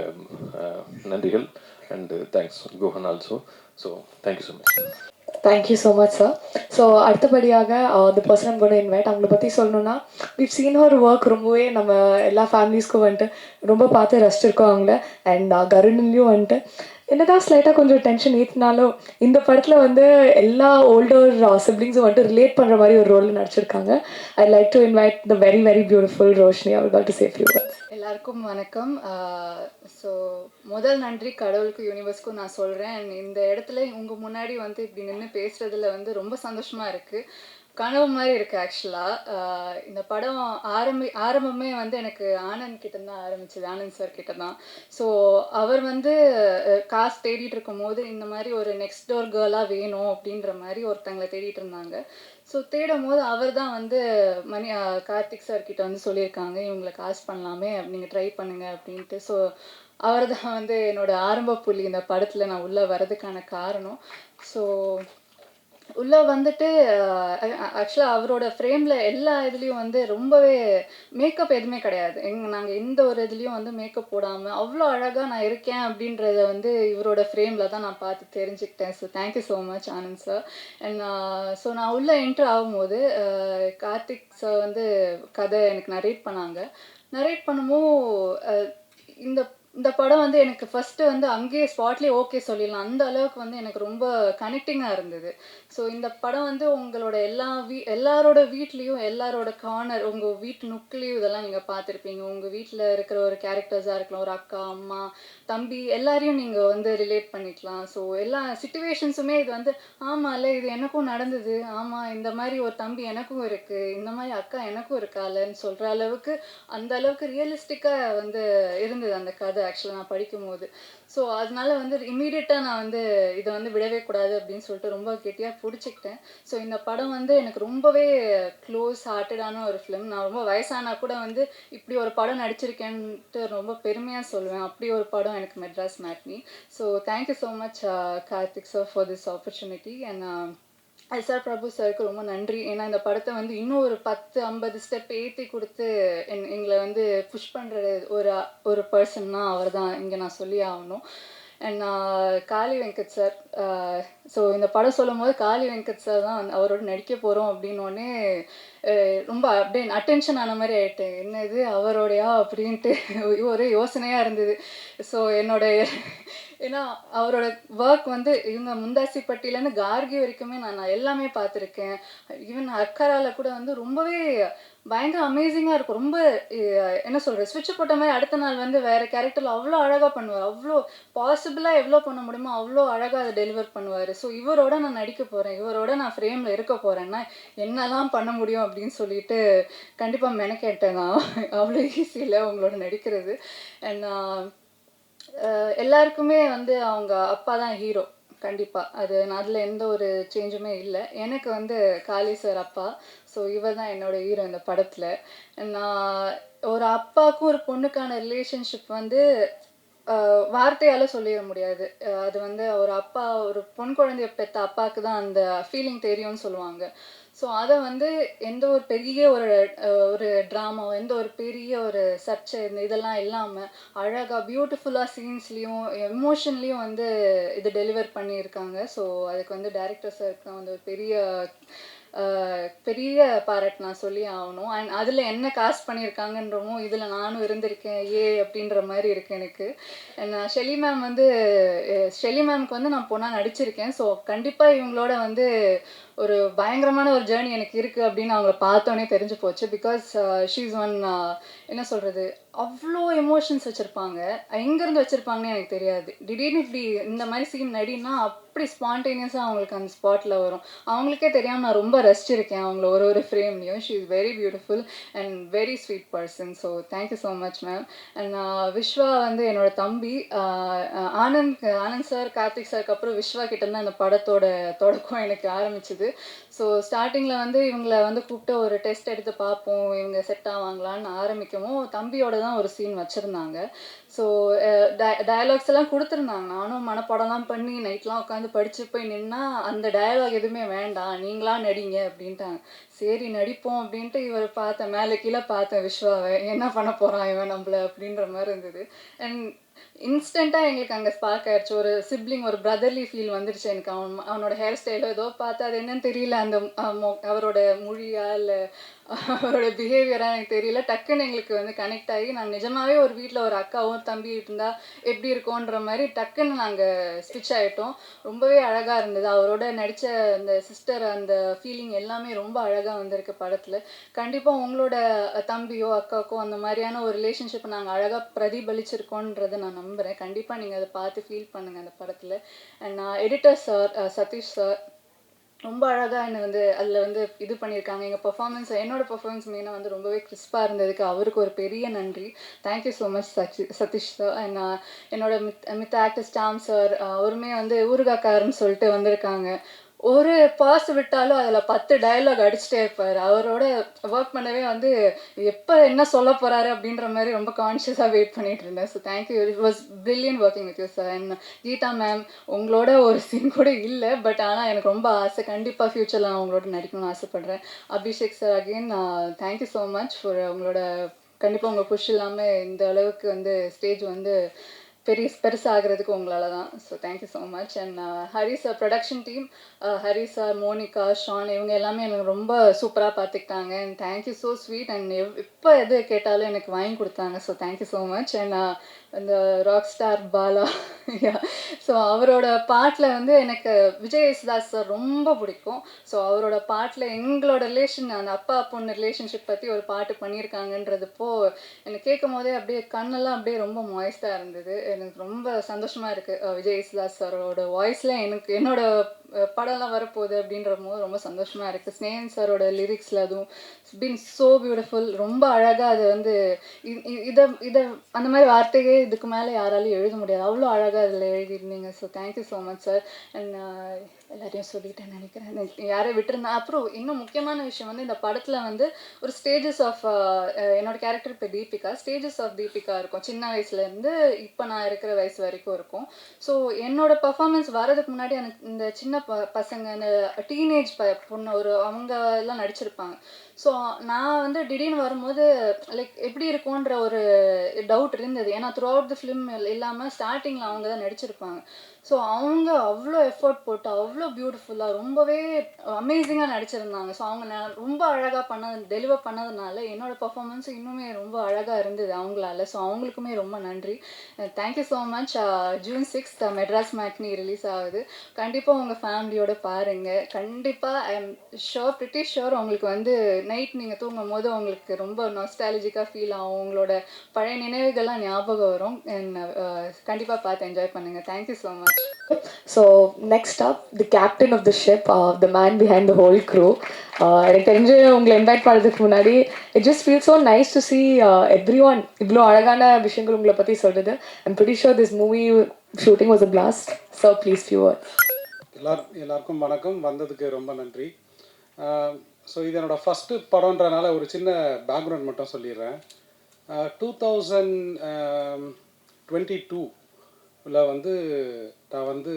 நன்றிகள். And thanks Guhan also. So thank you so much. Thank you so much sir. So அடுத்தபடியாக the person I'm going to invite, அவங்கள பற்றி சொல்லணுன்னா we've seen her work. ரொம்பவே நம்ம எல்லா ஃபேமிலிஸ்க்கும் வந்துட்டு ரொம்ப பார்த்து ரசிச்சிருக்கோம் அவங்கள. அண்ட் கருணிலையும் வந்துட்டு என்னதான் ஸ்லைட்டாக கொஞ்சம் டென்ஷன் ஏற்றினாலும் இந்த படத்தில் வந்து எல்லா ஓல்டர் சிப்ளிங்ஸும் வந்துட்டு ரிலேட் பண்ணுற மாதிரி ஒரு ரோல் நடிச்சிருக்காங்க. I like to invite the very very beautiful Roshini. I would like to say a few words. எல்லாருக்கும் வணக்கம். ஸோ முதல் நன்றி கடவுளுக்கும் யூனிவர்ஸ்க்கும் நான் சொல்கிறேன். இந்த இடத்துல உங்கள் முன்னாடி வந்து இப்படி நின்று பேசுகிறதுல வந்து ரொம்ப சந்தோஷமாக இருக்குது. கனவு மாதிரி இருக்குது ஆக்சுவலாக. இந்த படம் ஆரம்பமே வந்து எனக்கு ஆனந்த் கிட்ட தான் ஆரம்பிச்சது, ஆனந்த் சார் கிட்ட தான். ஸோ அவர் வந்து காசு தேடிட்டு இருக்கும்போது இந்த மாதிரி ஒரு நெக்ஸ்ட் டோர் கேர்ளாக வேணும் அப்படின்ற மாதிரி ஒருத்தங்களை தேடிட்டு இருந்தாங்க. ஸோ தேடும் போது அவர் தான் வந்து கார்த்திக் சார் கிட்ட வந்து சொல்லியிருக்காங்க, இவங்களை காசு பண்ணலாமே, நீங்கள் ட்ரை பண்ணுங்க அப்படின்ட்டு. ஸோ அவர் தான் வந்து என்னோட ஆரம்ப புள்ளி இந்த படத்தில் நான் உள்ளே வர்றதுக்கான காரணம். ஸோ உள்ளே வந்துட்டு ஆக்சுவலாக அவரோட ஃப்ரேமில் எல்லா இதுலேயும் வந்து ரொம்பவே மேக்கப் எதுவுமே கிடையாது. நாங்கள் எந்த ஒரு இதுலேயும் வந்து மேக்கப் போடாமல் அவ்வளோ அழகாக நான் இருக்கேன் அப்படின்றத வந்து இவரோட ஃப்ரேமில் தான் நான் பார்த்து தெரிஞ்சுக்கிட்டேன். So thank you so much Anand sir. And so நான் உள்ளே என்ட்ரு ஆகும்போது கார்த்திக் சார் வந்து கதை எனக்கு நரேட் பண்ணாங்க. நரேட் பண்ணும்போது இந்த இந்த படம் வந்து எனக்கு ஃபஸ்ட்டு வந்து அங்கேயே ஸ்பாட்லேயே ஓகே சொல்லிடலாம், அந்த அளவுக்கு வந்து எனக்கு ரொம்ப கனெக்டிங்காக இருந்தது. ஸோ இந்த படம் வந்து உங்களோட எல்லாரோட வீட்லேயும் எல்லாரோட கார்னர், உங்கள் வீட்டு நுக்குலேயும் இதெல்லாம் நீங்கள் பார்த்துருப்பீங்க. உங்கள் வீட்டில் இருக்கிற ஒரு கேரக்டர்ஸாக இருக்கலாம், ஒரு அக்கா, அம்மா, தம்பி, எல்லாரையும் நீங்கள் வந்து ரிலேட் பண்ணிக்கலாம். ஸோ எல்லா சிச்சுவேஷன்ஸுமே இது வந்து ஆமாம்ல, இது எனக்கும் நடந்தது, ஆமாம் இந்த மாதிரி ஒரு தம்பி எனக்கும் இருக்குது, இந்த மாதிரி அக்கா எனக்கும் இருக்காலன்னு சொல்கிற அளவுக்கு அந்த அளவுக்கு ரியலிஸ்டிக்காக வந்து இருந்தது அந்த கதை ஆக்சுவலாக நான் படிக்கும்போது. ஸோ அதனால வந்து இம்மீடியட்டாக நான் வந்து இதை வந்து விடவே கூடாது அப்படின்னு சொல்லிட்டு ரொம்ப கெட்டியாக பிடிச்சிக்கிட்டேன். ஸோ இந்த படம் வந்து எனக்கு ரொம்பவே க்ளோஸ் ஹார்ட்டடான ஒரு ஃபிலிம். நான் ரொம்ப வயசானா கூட வந்து இப்படி ஒரு படம் நடிச்சிருக்கேன்ட்டு ரொம்ப பெருமையாக சொல்லுவேன். அப்படி ஒரு படம் எனக்கு Madras matinee. So thank you so much Karthik sir for this opportunity. And SR Prabhu சாருக்கு ரொம்ப நன்றி. ஏன்னா இந்த படத்தை வந்து இன்னும் ஒரு 10-50 ஸ்டெப் ஏற்றி கொடுத்து எங்களை வந்து புஷ் பண்ணுற ஒரு பர்சன்னா அவர் தான் இங்கே நான் சொல்லி ஆகணும். And Kali Venkat sir. So இந்த படம் சொல்லும் போது காளி வெங்கட் சார் தான் வந்து அவரோட நடிக்க போகிறோம் அப்படின்னோடனே ரொம்ப அப்படியே அட்டென்ஷன் ஆன மாதிரி ஆகிட்டேன். என்னது அவரோடையா அப்படின்ட்டு ஒரு யோசனையாக இருந்தது. ஸோ ஏன்னா அவரோட ஒர்க் வந்து இவங்க முந்தாசிப்பட்டியிலேருந்து கார்கி வரைக்குமே நான் எல்லாமே பார்த்துருக்கேன். ஈவன் அக்கரால கூட வந்து ரொம்பவே பயங்கர அமேசிங்காக இருக்கும். ரொம்ப என்ன சொல்கிறது, ஸ்விட்ச் போட்ட மாதிரி அடுத்த நாள் வந்து வேறு கேரக்டரில் அவ்வளோ அழகாக பண்ணுவார். அவ்வளோ பாசிபிளாக எவ்வளோ பண்ண முடியுமோ அவ்வளோ அழகாக அதை டெலிவர் பண்ணுவார். ஸோ இவரோட நான் நடிக்க போகிறேன், இவரோட நான் ஃப்ரேமில் இருக்க போகிறேன்னா என்னெல்லாம் பண்ண முடியும் அப்படின்னு சொல்லிட்டு கண்டிப்பாக மெனக்கேட்டேன் நான். அவ்வளோ ஈஸி இல்லை உங்களோட நடிக்கிறது. அண்ட் எல்லாருக்குமே வந்து அவங்க அப்பா தான் ஹீரோ, கண்டிப்பாக. அதில் எந்த ஒரு சேஞ்சுமே இல்லை. எனக்கு வந்து காளி சார் அப்பா. ஸோ இவர் தான் என்னோட ஹீரோ இந்த படத்தில். நான் ஒரு அப்பாவுக்கும் ஒரு பொண்ணுக்கான ரிலேஷன்ஷிப் வந்து வார்த்தையால் சொல்லிட முடியாது. அது வந்து ஒரு அப்பா ஒரு பொன் குழந்தைய பெற்ற அப்பாவுக்கு தான் அந்த ஃபீலிங் தெரியும்னு சொல்லுவாங்க. ஸோ அதை வந்து எந்த ஒரு பெரிய ஒரு ட்ராமாவோ எந்த ஒரு பெரிய ஒரு சர்ச்சை இதெல்லாம் இல்லாமல் அழகாக பியூட்டிஃபுல்லாக சீன்ஸ்லேயும் எமோஷன்லேயும் வந்து இது டெலிவர் பண்ணியிருக்காங்க. ஸோ அதுக்கு வந்து டைரக்டர் சாருக்கு தான் வந்து ஒரு பெரிய பாராட்டு நான் சொல்லி ஆகணும். அண்ட் அதில் என்ன காஸ்ட் பண்ணியிருக்காங்கன்றமோ இதில் நானும் இருந்திருக்கேன் அப்படின்ற மாதிரி இருக்குது எனக்கு. நான் ஷெலி மேம்க்கு வந்து நான் பொண்ணாக நடிச்சிருக்கேன். ஸோ கண்டிப்பாக இவங்களோட வந்து ஒரு பயங்கரமான ஒரு ஜேர்னி எனக்கு இருக்குது அப்படின்னு அவங்கள பார்த்தோன்னே தெரிஞ்சு போச்சு. பிகாஸ் ஷீஸ் ஒன் என்ன சொல்கிறது, அவ்வளோ எமோஷன்ஸ் வச்சுருப்பாங்க. எங்கேருந்து வச்சுருப்பாங்கன்னு எனக்கு தெரியாது. திடீர்னு இப்படி இந்த மாதிரி சீன் நடினா அப்படி ஸ்பான்டேனியஸாக அவங்களுக்கு அந்த ஸ்பாட்டில் வரும். அவங்களுக்கே தெரியாமல் நான் ரொம்ப ரசிச்சிருக்கேன் அவங்கள ஒரு ஃப்ரேம்லேயும். She is very beautiful and very sweet person. So thank you so much ma'am. And Vishwa வந்து என்னோடய தம்பி. ஆனந்த் சார், கார்த்திக் சாருக்கு அப்புறம் விஸ்வா கிட்டேருந்து அந்த படத்தோட தொடக்கம் எனக்கு ஆரம்பிச்சுது. ஸோ ஸ்டார்டிங்கில் வந்து இவங்களை வந்து கூப்பிட்டு ஒரு டெஸ்ட் எடுத்து பார்ப்போம், இவங்க செட் ஆவாங்களான்னு ஆரம்பிக்கவும் தம்பியோட தான் ஒரு சீன் வச்சுருந்தாங்க. ஸோ டயலாக்ஸ் எல்லாம் கொடுத்துருந்தாங்க. நானும் மனப்பாடம்லாம் பண்ணி நைட்லாம் உட்காந்து படித்து போய் நின்னா அந்த டயலாக் எதுவுமே வேண்டாம், நீங்களா நடிங்க அப்படின்ட்டாங்க. சரி நடிப்போம் அப்படின்ட்டு இவர் பார்த்தேன், மேலே கீழே பார்த்தேன் விஸ்வாவை, என்ன பண்ண போகிறான் இவன் நம்மள அப்படின்ற மாதிரி இருந்தது. அண்ட் இன்ஸ்டண்ட்டாக எங்களுக்கு அங்கே ஸ்பார்க் ஆயிடுச்சு. ஒரு சிப்ளிங், ஒரு பிரதர்லி ஃபீல் வந்துடுச்சு எனக்கு. அவனோட ஹேர் ஸ்டைலோ ஏதோ பார்த்து அது என்னன்னு தெரியல, அந்த அவரோட மொழியா இல்லை அவரோட பிஹேவியராக எனக்கு தெரியல, டக்குன்னு எங்களுக்கு வந்து கனெக்ட் ஆகி நாங்கள் நிஜமாகவே ஒரு வீட்டில் ஒரு அக்காவும் தம்பி இருந்தால் எப்படி இருக்கோன்ற மாதிரி டக்குன்னு நாங்கள் ஸ்விட்ச் ஆகிட்டோம். ரொம்பவே அழகாக இருந்தது. அவரோட நடித்த அந்த சிஸ்டர் அந்த ஃபீலிங் எல்லாமே ரொம்ப அழகாக வந்திருக்கு படத்தில். கண்டிப்பாக உங்களோட தம்பியோ அக்காவுக்கோ அந்த மாதிரியான ஒரு ரிலேஷன்ஷிப்பை நாங்கள் அழகாக பிரதிபலிச்சிருக்கோன்றதை நான் நம்புகிறேன். கண்டிப்பாக நீங்கள் அதை பார்த்து ஃபீல் பண்ணுங்கள் அந்த படத்தில். அண்ட் நான் எடிட்டர் சார், சதீஷ் சார், ரொம்ப அழகாக என்னை வந்து அதில் வந்து இது பண்ணியிருக்காங்க. எங்கள் பெர்ஃபார்மன்ஸ் என்னோட பெர்ஃபார்மன்ஸ் மெயினாக வந்து ரொம்பவே கிறிஸ்பாக இருந்ததுக்கு அவருக்கு ஒரு பெரிய நன்றி. Thank you so much Satish sir. And என்னோட மித்த ஆக்டர் ஸ்டாம் சார் அவருமே வந்து ஊறுகாக்காரன்னு சொல்லிட்டு வந்திருக்காங்க. ஒரு பாஸ் விட்டாலும் அதில் 10 டயலாக் அடிச்சுட்டே இருப்பார். அவரோட ஒர்க் பண்ணவே வந்து எப்போ என்ன சொல்ல போகிறாரு அப்படின்ற மாதிரி ரொம்ப கான்ஷியஸாக வெயிட் பண்ணிட்டு இருந்தேன். So thank you, it was brilliant working with you sir. And Geetha ma'am, உங்களோட ஒரு சீன் கூட இல்லை, பட் ஆனால் எனக்கு ரொம்ப ஆசை, கண்டிப்பாக ஃப்யூச்சரில் நான் உங்களோட நடிக்கணும்னு ஆசைப்பட்றேன். Abhishek sir again thank you so much for உங்களோட கண்டிப்பாக உங்கள் புஷ் இல்லாமல் இந்த அளவுக்கு வந்து ஸ்டேஜ் வந்து பெருசாகிறதுக்கு உங்களால தான். So thank you so much. And Hari sir, production team, Hari sir, Monica, Shaan, இவங்க எல்லாமே எனக்கு ரொம்ப சூப்பராக பார்த்துக்கிட்டாங்க. And thank you so sweet. And எப்போ எது கேட்டாலும் எனக்கு வாங்கி கொடுத்தாங்க. So thank you so much. And இந்த ராக் ஸ்டார் பாலா, ஸோ அவரோட பாட்டில் வந்து எனக்கு விஜய் யேசுதாஸ் சார் ரொம்ப பிடிக்கும். ஸோ அவரோட பாட்டில் எங்களோட ரிலேஷன், அந்த அப்பா பொண்ணு ரிலேஷன்ஷிப் பற்றி ஒரு பாட்டு பண்ணியிருக்காங்கன்றதுப்போ எனக்கு கேட்கும் போதே அப்படியே கண்ணெல்லாம் அப்படியே ரொம்ப மாய்ஸ்டாக இருந்தது. எனக்கு ரொம்ப சந்தோஷமாக இருக்குது. விஜய் யேசுதாஸ் சாரோட வாய்ஸில் எனக்கு என்னோட படம்லாம் வரப்போகுது அப்படின்ற போது ரொம்ப சந்தோஷமாக இருக்குது. ஸ்னேகன் சாரோட லிரிக்ஸில் அதுவும் பீன் ஸோ பியூட்டிஃபுல். ரொம்ப அழகாக அது வந்து இதை இதை அந்த மாதிரி வார்த்தையே இதுக்கு மேலே யாராலையும் எழுத முடியாது, அவ்வளோ அழகாக அதில் எழுதியிருந்தீங்க. So thank you so much sir. And எல்லாரையும் சொல்லிட்டேன்னு நினைக்கிறேன், யாரையும் விட்டுருந்தேன். அப்புறம் இன்னும் முக்கியமான விஷயம் வந்து இந்த படத்தில் வந்து ஒரு ஸ்டேஜஸ் ஆஃப் என்னோட கேரக்டர் இப்போ தீபிகா, ஸ்டேஜஸ் ஆஃப் தீபிகா இருக்கும். சின்ன வயசுலேருந்து இப்போ நான் இருக்கிற வயசு வரைக்கும் இருக்கும். ஸோ என்னோட பர்ஃபார்மன்ஸ் வரதுக்கு முன்னாடி எனக்கு இந்த சின்ன பசங்க, இந்த டீனேஜ் பொண்ணு ஒரு அவங்க எல்லாம் நடிச்சிருப்பாங்க. ஸோ நான் வந்து திடீர்னு வரும்போது லைக் எப்படி இருக்கும்ன்ற ஒரு டவுட் இருந்தது. ஏன்னா த்ரூ அவுட் த ஃபிலிம் இல்லாமல் ஸ்டார்டிங்கில் அவங்க தான் நடிச்சிருப்பாங்க. ஸோ அவங்க அவ்வளோ எஃபர்ட் போட்டு அவ்வளோ பியூட்டிஃபுல்லாக ரொம்பவே அமேசிங்காக நடிச்சிருந்தாங்க. ஸோ அவங்க ரொம்ப அழகாக டெலிவர் பண்ணதுனால என்னோடய பர்ஃபார்மன்ஸ் இன்னுமே ரொம்ப அழகாக இருந்தது அவங்களால. ஸோ அவங்களுக்குமே ரொம்ப நன்றி. Thank you so much. June 6 Madras matinee release ஆகுது. கண்டிப்பாக உங்கள் ஃபேமிலியோட பாருங்கள். கண்டிப்பாக I am sure, pretty sure உங்களுக்கு வந்து நைட் நீங்கள் தூங்கும் போது உங்களுக்கு ரொம்ப நாஸ்டாலஜிக்காக ஃபீல் ஆகும், உங்களோட பழைய நினைவுகள்லாம் ஞாபகம் வரும். அண்ட் கண்டிப்பாக பார்த்து என்ஜாய் பண்ணுங்கள். Thank you so much. So next up, the captain of the ship, the man behind the whole crew. எனக்கு தெரிஞ்சு உங்களை இன்வைட் பண்ணுறதுக்கு முன்னாடி it just feels so nice to see everyone இவ்வளோ அழகான விஷயங்கள் உங்களை பற்றி சொல்கிறது. I'm pretty sure this movie shooting was a blast. So please few words. எல்லாருக்கும் வணக்கம். வந்ததுக்கு ரொம்ப நன்றி. ஸோ இது என்னோடய ஃபஸ்ட்டு படம்ன்றனால ஒரு சின்ன பேக்ரவுண்ட் மட்டும் சொல்லிடுறேன். 2022 வந்து நான் வந்து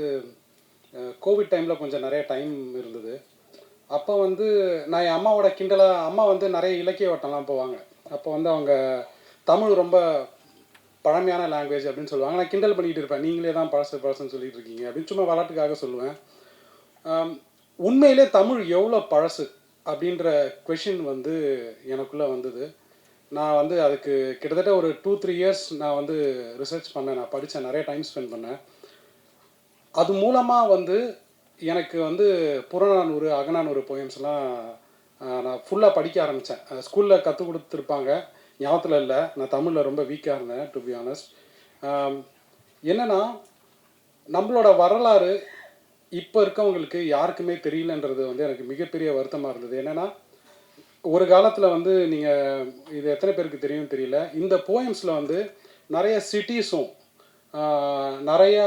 கோவிட் டைமில் கொஞ்சம் நிறைய டைம் இருந்தது. அப்போ வந்து நான் என் அம்மாவோட அம்மா வந்து நிறைய இலக்கிய வட்டம்லாம் போவாங்க. அப்போ வந்து அவங்க தமிழ் ரொம்ப பழமையான லாங்குவேஜ் அப்படின்னு சொல்லுவாங்க. நான் கிண்டல் பண்ணிகிட்டு இருப்பேன், நீங்களே தான் பழசுன்னு சொல்லிட்டு இருக்கீங்க அப்படின்னு சும்மா விளாட்டுக்காக சொல்லுவேன். உண்மையிலே தமிழ் எவ்வளோ பழசு அப்படின்ற கொஷின் வந்து எனக்குள்ளே வந்தது. நான் வந்து அதுக்கு கிட்டத்தட்ட ஒரு 2-3 இயர்ஸ் நான் வந்து ரிசர்ச் பண்ணேன், நான் படித்தேன், நிறைய டைம் ஸ்பெண்ட் பண்ணேன். அது மூலமாக வந்து எனக்கு வந்து புறநானூறு, அகநானூறு போயம்ஸ்லாம் நான் ஃபுல்லாக படிக்க ஆரம்பித்தேன். ஸ்கூலில் கற்றுக் கொடுத்துருப்பாங்க, ஞாபகத்தில் இல்லை. நான் தமிழில் ரொம்ப வீக்காக இருந்தேன், டு பி ஆனஸ்ட். என்னென்னா நம்மளோட வரலாறு இப்போ இருக்கவங்களுக்கு யாருக்குமே தெரியலன்றது வந்து எனக்கு மிகப்பெரிய வருத்தமாக இருந்தது. என்னென்னா ஒரு காலத்தில் வந்து நீங்கள் இது எத்தனை பேருக்கு தெரியும் தெரியல, இந்த போயம்ஸில் வந்து நிறைய சிட்டிஸும் நிறையா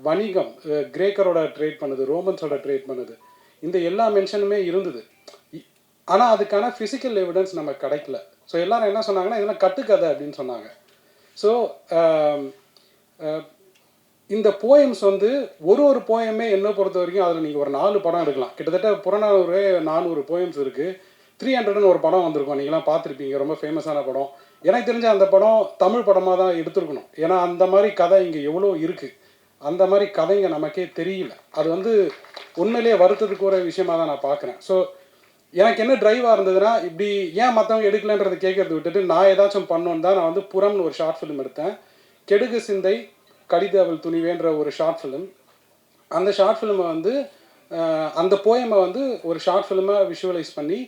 வணிகம், கிரேக்கரோட ட்ரேட் பண்ணுது, ரோமன்ஸோட ட்ரேட் பண்ணுது, இந்த எல்லா மென்ஷனுமே இருந்தது. ஆனால் அதுக்கான ஃபிசிக்கல் எவிடன்ஸ் நம்ம கிடைக்கல. ஸோ எல்லோரும் என்ன சொன்னாங்கன்னா இதெல்லாம் கட்டுக்கதை அப்படின்னு சொன்னாங்க. ஸோ இந்த போயம்ஸ் வந்து ஒரு போயமே என்னை பொறுத்த வரைக்கும் அதில் நீங்கள் ஒரு 4 படம் எடுக்கலாம். கிட்டத்தட்ட புறநானூறு 400 போயம்ஸ் இருக்குது. 300ன்னு ஒரு படம் வந்திருக்கும், நீங்களாம் பார்த்துருப்பீங்க, ரொம்ப ஃபேமஸான படம். எனக்கு தெரிஞ்ச அந்த படம் தமிழ் படமாக தான் எடுத்துருக்கணும். ஏன்னா அந்த மாதிரி கதை இங்கே எவ்வளோ இருக்குது, அந்த மாதிரி கதைங்க நமக்கே தெரியல. அது வந்து உண்மையிலேயே வருத்தத்துக்கு ஒரு விஷயமாக தான் நான் பார்க்குறேன். ஸோ எனக்கு என்ன ட்ரைவாக இருந்ததுன்னா, இப்படி ஏன் மற்றவங்க எடுக்கலன்றது கேட்கறது விட்டுட்டு நான் ஏதாச்சும் பண்ணோன்னு தான் நான் வந்து புறம்னு ஒரு ஷார்ட் ஃபிலிம் எடுத்தேன். கெடுகு சிந்தை கடிதவள் துணிவேன்ற ஒரு ஷார்ட் ஃபிலிம். அந்த ஷார்ட் ஃபிலிமை வந்து அந்த போயமை வந்து ஒரு ஷார்ட் ஃபிலிமாக விஷுவலைஸ் பண்ணி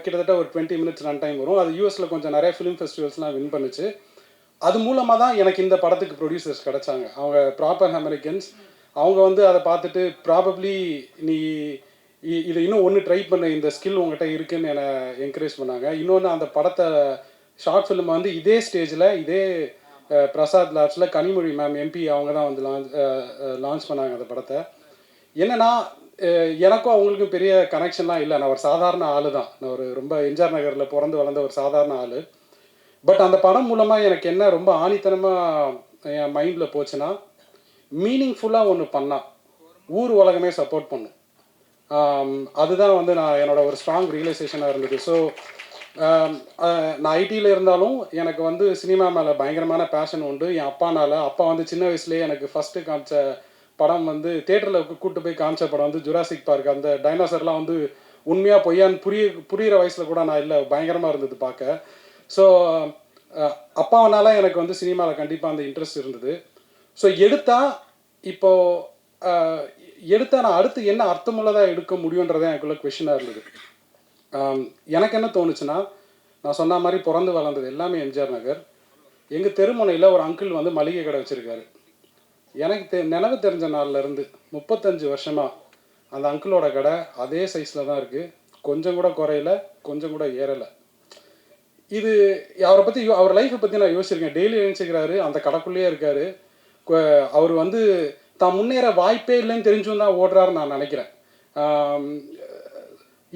கிட்டத்தட்ட ஒரு 20 மினிட்ஸ் ரன் டைம் வரும். அது யூஎஸில் கொஞ்சம் நிறைய ஃபிலிம் ஃபெஸ்டிவல்ஸ்லாம் வின் பண்ணுச்சு. அது மூலமாக தான் எனக்கு இந்த படத்துக்கு ப்ரொடியூசர்ஸ் கிடச்சாங்க. அவங்க ப்ராப்பர் அமெரிக்கன்ஸ். அவங்க வந்து அதை பார்த்துட்டு ப்ராபப்ளி நீ இதை இன்னும் ஒன்று ட்ரை பண்ண, இந்த ஸ்கில் உங்கள்கிட்ட இருக்குன்னு என்னை என்கரேஜ் பண்ணாங்க. இன்னொன்று அந்த படத்தை ஷார்ட் ஃபிலிம் வந்து இதே ஸ்டேஜில் இதே பிரசாத் லேப்ஸில் கனிமொழி மேம் எம்பி அவங்க தான் வந்து லான்ச் பண்ணாங்க அந்த படத்தை. என்னென்னா எனக்கும் அவங்களுக்கும் பெரிய கனெக்ஷன்லாம் இல்லை. நான் ஒரு சாதாரண ஆள் தான். நான் ஒரு ரொம்ப எம்ஜிஆர் நகரில் பிறந்து வளர்ந்த ஒரு சாதாரண ஆள். பட் அந்த படம் மூலமாக எனக்கு என்ன ரொம்ப ஆணித்தனமாக என் மைண்டில் போச்சுன்னா, மீனிங்ஃபுல்லாக ஒன்று பண்ணால் ஊர் உலகமே சப்போர்ட் பண்ணும். அதுதான் வந்து நான் என்னோட ஒரு ஸ்ட்ராங் ரியலைசேஷனாக இருந்தது. ஸோ நான் ஐடியில் இருந்தாலும் எனக்கு வந்து சினிமா மேலே பயங்கரமான பேஷன் உண்டு. என் அப்பா வந்து சின்ன வயசுலேயே எனக்கு ஃபஸ்ட்டு காமிச்ச படம் வந்து தேட்டரில் கூப்பிட்டு போய் காமிச்ச படம் வந்து ஜுராசிக் பார்க். அந்த டைனோசர்லாம் வந்து உண்மையாக பொய்யான்னு புரிகிற வயசில் கூட நான் இல்லை, பயங்கரமாக இருந்தது பார்க்க. ஸோ அப்பாவனால எனக்கு வந்து சினிமாவில் கண்டிப்பாக அந்த இன்ட்ரெஸ்ட் இருந்தது. ஸோ எடுத்தால் நான் அடுத்து என்ன அர்த்தமுள்ளதாக எடுக்க முடியுன்றதை எனக்குள்ள கொஷினாக இருந்தது. எனக்கு என்ன தோணுச்சுன்னா, நான் சொன்ன மாதிரி பிறந்து வளர்ந்தது எல்லாமே எம்ஜிஆர் நகர். எங்கள் தெருமுனையில் ஒரு அங்கிள் வந்து மளிகை கடை வச்சுருக்காரு. எனக்கு நினைவு தெரிஞ்ச நாள்லேருந்து 35 வருஷமாக அந்த அங்கிளோட கடை அதே சைஸில் தான் இருக்குது. கொஞ்சம் கூட குறையல, கொஞ்சம் கூட ஏறலை. இது அவரை பற்றி அவர் லைஃப்பை பற்றி நான் யோசிச்சிருக்கேன். டெய்லி எழுந்திக்கிறாரு, அந்த கடைக்குள்ளேயே இருக்கார். அவர் வந்து தான் முன்னேற வாய்ப்பே இல்லைன்னு தெரிஞ்சும் தான் ஓடுறாருன்னு நான் நினைக்கிறேன்.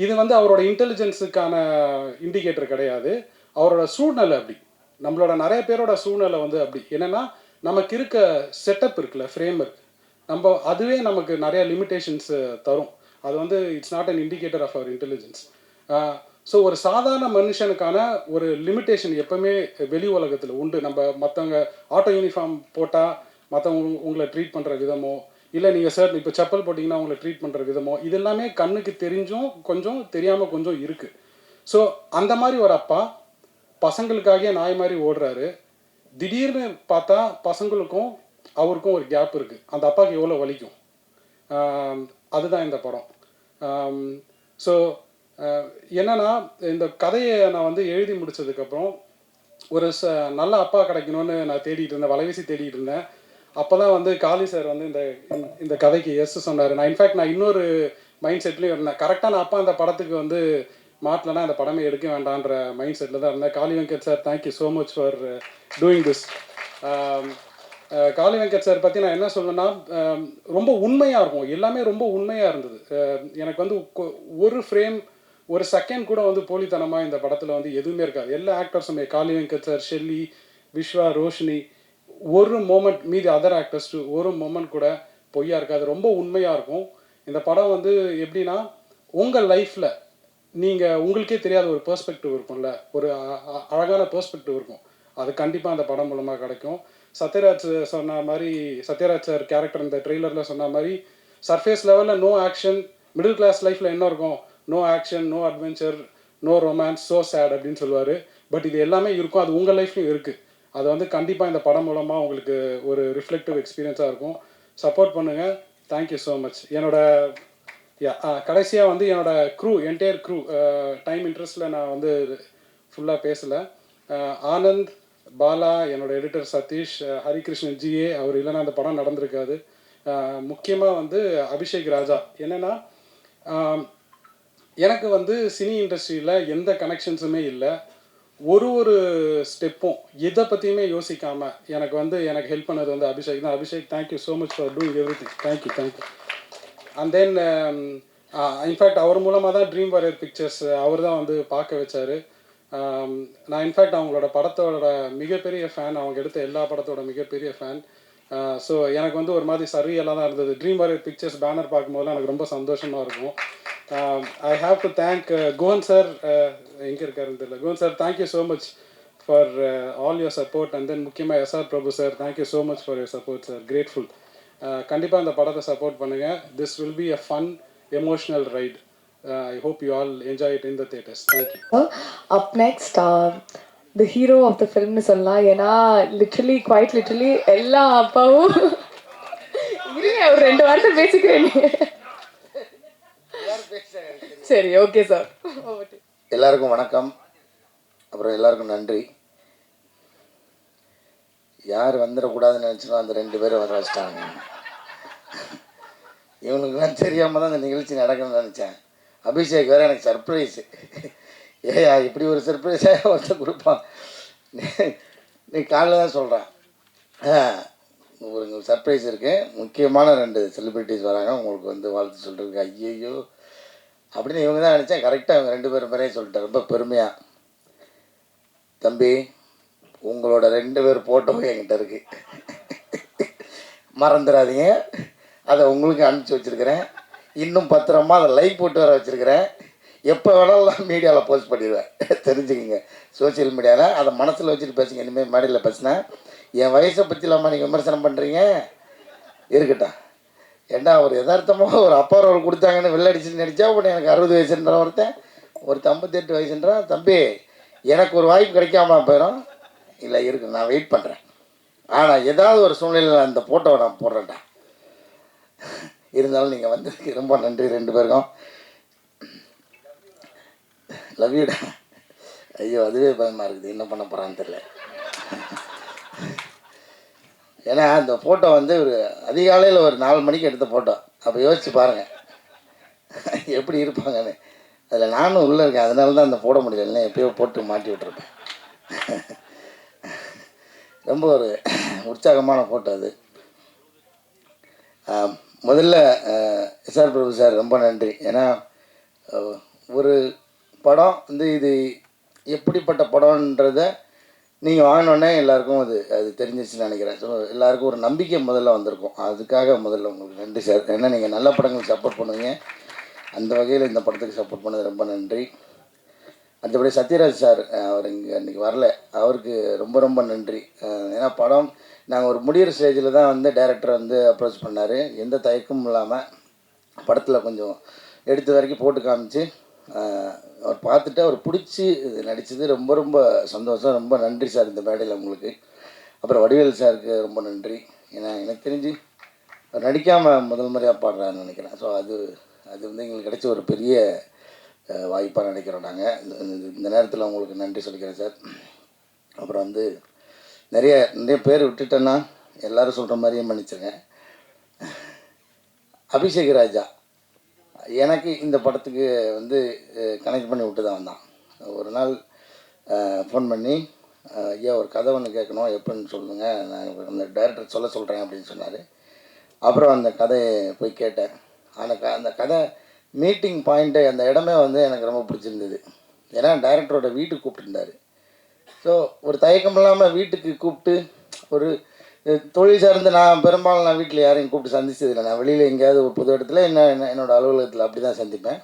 இது வந்து அவரோட இன்டெலிஜென்ஸுக்கான இண்டிகேட்டர் கிடையாது, அவரோட சூழ்நிலை அப்படி. நம்மளோட நிறைய பேரோட சூழ்நிலை வந்து அப்படி. என்னென்னா, நமக்கு இருக்க செட்டப் இருக்குல்ல, ஃப்ரேம் ஒர்க், அதுவே நமக்கு நிறைய லிமிட்டேஷன்ஸ் தரும். அது வந்து it's not an indicator of our intelligence. So ஒரு சாதாரண மனுஷனுக்கான ஒரு லிமிட்டேஷன் எப்போவுமே வெளி உலகத்தில் உண்டு. மற்றவங்க ஆட்டோ யூனிஃபார்ம் போட்டால் மற்றவங்க உங்களை ட்ரீட் பண்ணுற விதமோ, இல்லை நீங்கள் இப்போ செப்பல் போட்டிங்கன்னா உங்களை ட்ரீட் பண்ணுற விதமோ, இது எல்லாமே கண்ணுக்கு தெரிஞ்சும் கொஞ்சம் தெரியாமல் கொஞ்சம் இருக்குது. ஸோ அந்த மாதிரி ஒரு அப்பா பசங்களுக்காக நாய் மாதிரி ஓடுறாரு. திடீர்னு பார்த்தா பசங்களுக்கும் அவருக்கும் ஒரு கேப் இருக்குது. அந்த அப்பாவுக்கு எவ்வளோ வலிக்கும், அதுதான் இந்த படம். ஸோ என்னென்னா, இந்த கதையை நான் வந்து எழுதி முடித்ததுக்கப்புறம் ஒரு நல்ல அப்பா கிடைக்கணும்னு நான் தேடிட்டு இருந்தேன், வலைவீசி தேடிட்டு இருந்தேன். அப்போ தான் வந்து காளி சார் வந்து இந்த கதைக்கு எஸ் சொன்னார். நான் இன்ஃபேக்ட் இன்னொரு மைண்ட் செட்லேயும் இருந்தேன். கரெக்டாக நான் அப்பா அந்த படத்துக்கு வந்து மாட்டலைன்னா அந்த படமே எடுக்க வேண்டான்ற மைண்ட் செட்டில் தான் இருந்தேன். Kali Venkat sir, thank you so much for doing this. Kali Venkat sir பற்றி நான் என்ன சொல்லணும்னா, ரொம்ப உண்மையாக இருக்கும், எல்லாமே ரொம்ப உண்மையாக இருந்தது. எனக்கு வந்து ஒரு ஃப்ரேம், ஒரு செகண்ட் கூட வந்து போலித்தனமாக இந்த படத்தில் வந்து எதுவுமே இருக்காது. எல்லா ஆக்டர்ஸுமே, காளி வெங்கட் சார், ஷெல்லி, விஸ்வா, ரோஷினி, ஒரு மோமெண்ட், மீதி அதர் ஆக்டர்ஸ் ஒரு மோமெண்ட் கூட பொய்யா இருக்காது, ரொம்ப உண்மையாக இருக்கும். இந்த படம் வந்து எப்படின்னா, உங்கள் லைஃப்பில் உங்களுக்கே தெரியாத ஒரு பெர்ஸ்பெக்டிவ் இருக்கும்ல, ஒரு அழகான பெர்ஸ்பெக்டிவ் இருக்கும். அது கண்டிப்பாக அந்த படம் மூலமாக கிடைக்கும். சத்யராஜ் சொன்ன மாதிரி, சத்யராஜ் சார் கேரக்டர் இந்த ட்ரெய்லரில் சொன்ன மாதிரி, சர்ஃபேஸ் லெவலில் நோ ஆக்ஷன், மிடில் கிளாஸ் லைஃப்பில் என்ன இருக்கும், no action, no adventure, no romance, so sad அப்படின்னு சொல்லுவார். பட் இது எல்லாமே இருக்கும், அது உங்கள் லைஃப்லையும் இருக்குது. அது வந்து கண்டிப்பாக இந்த படம் மூலமாக உங்களுக்கு ஒரு ரிஃப்ளெக்டிவ் எக்ஸ்பீரியன்ஸாக இருக்கும். சப்போர்ட் பண்ணுங்கள். Thank you so much. கடைசியாக வந்து என்டையர் க்ரூ டைம் இன்ட்ரெஸ்ட்டில் நான் வந்து ஃபுல்லாக பேசலை. ஆனந்த், பாலா, என்னோட எடிட்டர் சதீஷ், ஹரிகிருஷ்ணன் ஜிஏ, அவர் இல்லைன்னா அந்த படம் நடந்திருக்காது. முக்கியமாக வந்து அபிஷேக் ராஜா. என்னென்னா, எனக்கு வந்து சினி இண்டஸ்ட்ரியில் எந்த கனெக்ஷன்ஸுமே இல்லை. ஒரு ஸ்டெப்பும் எதை பற்றியுமே யோசிக்காமல் எனக்கு ஹெல்ப் பண்ணது வந்து அபிஷேக் தான். Abhishek, thank you so much for doing everything. Thank you. And then in fact அவர் மூலமாக தான் ட்ரீம் வாரியர் பிக்சர்ஸ் அவர் தான் வந்து பார்க்க வச்சார். நான் இன்ஃபேக்ட் அவங்களோட படத்தோட மிகப்பெரிய ஃபேன், அவங்க எடுத்த எல்லா படத்தோட மிகப்பெரிய ஃபேன். ஸோ எனக்கு வந்து ஒரு மாதிரி சர்வியெல்லாம் தான் இருந்தது. ட்ரீம் வாரியர் பிக்சர்ஸ் பேனர் பார்க்கும்போதெல்லாம் எனக்கு ரொம்ப சந்தோஷமாக இருக்கும். I have to thank Gohan sir, எங்கே இருக்காருன்னு தெரியல. Gohan sir, thank you so much for all your support. And then முக்கியமாக SR Prabhu sir, thank you so much for your support sir, grateful. கண்டிப்பாக இந்த படத்தை சப்போர்ட் பண்ணுங்கள். This will be a fun, emotional ride. I hope you all enjoy it in the theatres. Thank you. Up next, the hero of the film சொல்லலாம். ஏன்னா quite literally எல்லா அப்பாவும் இருங்க, ஒரு 2 வார்த்தை பேசிக்கிறேன். சரி, ஓகே சார். எல்லாருக்கும் வணக்கம். அப்புறம் எல்லாருக்கும் நன்றி. யார் வந்துடக்கூடாதுன்னு நினச்சினோ அந்த 2 பேரும் வர வச்சிட்டாங்க. இவனுக்குலாம் தெரியாமல் தான் அந்த நிகழ்ச்சி நடக்கணும்னு நினச்சேன். அபிஷேக் வேறு எனக்கு சர்ப்ரைஸு. ஏயா இப்படி ஒரு சர்ப்ரைஸாக ஒருத்தர் கொடுப்பான். நீ காலைல தான் சொல்கிறேன். உங்களுக்கு சர்ப்ரைஸ் இருக்குது, முக்கியமான 2 செலிப்ரிட்டிஸ் வராங்க, உங்களுக்கு வந்து வாழ்த்து சொல்கிறதுக்கு. ஐயையோ அப்படின்னு இவங்க தான் நினச்சேன். கரெக்டாக இவங்க 2 பேரும் பேரையும் சொல்லிட்டேன் ரொம்ப பெருமையாக. தம்பி, உங்களோட 2 பேர் ஃபோட்டோவும் என்கிட்ட இருக்குது, மறந்துடாதீங்க. அதை உங்களுக்கு அனுப்பிச்சி வச்சுருக்கிறேன். இன்னும் பத்திரமா அதை லைக் போட்டு வர வச்சுருக்கிறேன். எப்போ வேணாலும் மீடியாவில் போஸ்ட் பண்ணிடுவேன், தெரிஞ்சுக்கிங்க. சோசியல் மீடியாவில் அதை மனசில் வச்சுட்டு பேசுங்க. இனிமேல் மேடையில் பேசினேன் என் வயசை பற்றி இல்லாமல் நீங்கள் விமர்சனம் பண்ணுறீங்க, இருக்கட்டும். ஏண்டா ஒரு யதார்த்தமாக ஒரு அப்பா ரோல் கொடுத்தாங்கன்னு வெள்ளடிச்சு நடித்தா உடனே எனக்கு 60 வயசுன்ற ஒருத்தன் 58 வயசுன்றான். தம்பி, எனக்கு ஒரு வாய்ப்பு கிடைக்காம போயிடும். இல்லை இருக்கு, நான் வெயிட் பண்ணுறேன். ஆனால் ஏதாவது ஒரு சூழ்நிலையில் அந்த ஃபோட்டோவை நான் போடுறேன்டா. இருந்தாலும் நீங்கள் வந்ததுக்கு ரொம்ப நன்றி 2 பேருக்கும். லவ் யூடா. ஐயோ அதுவே பயமாக இருக்குது, என்ன பண்ண போகிறான்னு தெரியல. ஏன்னா அந்த ஃபோட்டோ வந்து ஒரு அதிகாலையில் ஒரு 4 மணிக்கு எடுத்த ஃபோட்டோ. அப்போ யோசிச்சு பாருங்கள் எப்படி இருப்பாங்கன்னு. அதில் நானும் உள்ளே இருக்கேன், அதனால தான் அந்த போட முடியல, இல்லைன்னா எப்பயோ போட்டு மாட்டி விட்ருப்பேன். ரொம்ப ஒரு உற்சாகமான ஃபோட்டோ அது. முதல்ல எஸ்ஆர் பிரபு சார் ரொம்ப நன்றி. ஏன்னா ஒரு படம் வந்து இது எப்படிப்பட்ட படம்ன்றதை நீங்கள் வாங்கினோடனே எல்லாருக்கும் அது தெரிஞ்சிச்சுன்னு நினைக்கிறேன். ஸோ எல்லாருக்கும் ஒரு நம்பிக்கை முதல்ல வந்திருக்கும். அதுக்காக முதல்ல உங்களுக்கு நன்றி சார். ஏன்னா நீங்கள் நல்ல படங்களுக்கு சப்போர்ட் பண்ணுவீங்க, அந்த வகையில் இந்த படத்துக்கு சப்போர்ட் பண்ணது ரொம்ப நன்றி. மற்றபடி சத்யராஜ் சார், அவர் இங்கே அன்றைக்கி வரல, அவருக்கு ரொம்ப ரொம்ப நன்றி. ஏன்னா படம் நாங்கள் ஒரு முடிகிற ஸ்டேஜில் தான் வந்து டைரக்டர் வந்து அப்ரோச் பண்ணார். எந்த தயக்கமும் இல்லாமல் படத்தில் கொஞ்சம் எடுத்த வரைக்கும் போட்டு காமிச்சு அவர் பார்த்துட்டு அவர் பிடிச்சி நடித்தது ரொம்ப ரொம்ப சந்தோஷம். ரொம்ப நன்றி சார் இந்த மேடையில் உங்களுக்கு. அப்புறம் வடிவேல் சாருக்கு ரொம்ப நன்றி. ஏன்னா எனக்கு தெரிஞ்சு அவர் நடிக்காமல் முதல் முறையாக பாடுறாருன்னு நினைக்கிறேன். ஸோ அது வந்து எங்களுக்கு கிடைச்ச ஒரு பெரிய வாய்ப்பாக நினைக்கிறோம் நாங்கள். இந்த நேரத்தில் உங்களுக்கு நன்றி சொல்லிக்கிறேன் சார். அப்புறம் வந்து நிறைய பேர் விட்டுட்டேன்னா எல்லோரும் சொல்கிற மாதிரியே மன்னிச்சிருங்க. அபிஷேக் ராஜா எனக்கு இந்த படத்துக்கு வந்து கனெக்ட் பண்ணி விட்டு தான் வந்தான். ஒரு நாள் ஃபோன் பண்ணி, ஐயா ஒரு கதை ஒன்று கேட்கணும், எப்படின்னு சொல்லுங்கள், நான் அந்த டைரக்டர் சொல்கிறேன் அப்படின்னு சொன்னார். அப்புறம் அந்த கதையை போய் கேட்டேன். அந்த கதை மீட்டிங் பாயிண்ட்டு, அந்த இடமே வந்து எனக்கு ரொம்ப பிடிச்சிருந்தது. ஏன்னா டைரக்டரோட வீட்டுக்கு கூப்பிட்டுருந்தார். ஸோ ஒரு தயக்கம் இல்லாமல் வீட்டுக்கு கூப்பிட்டு, ஒரு தொழில் சார்ந்து நான் பெரும்பாலும் நான் வீட்டில் யாரையும் கூப்பிட்டு சந்திச்சதில்லை. நான் வெளியில் எங்கேயாவது ஒரு புது இடத்துல என்னோடய அலுவலகத்தில் அப்படி தான் சந்திப்பேன்.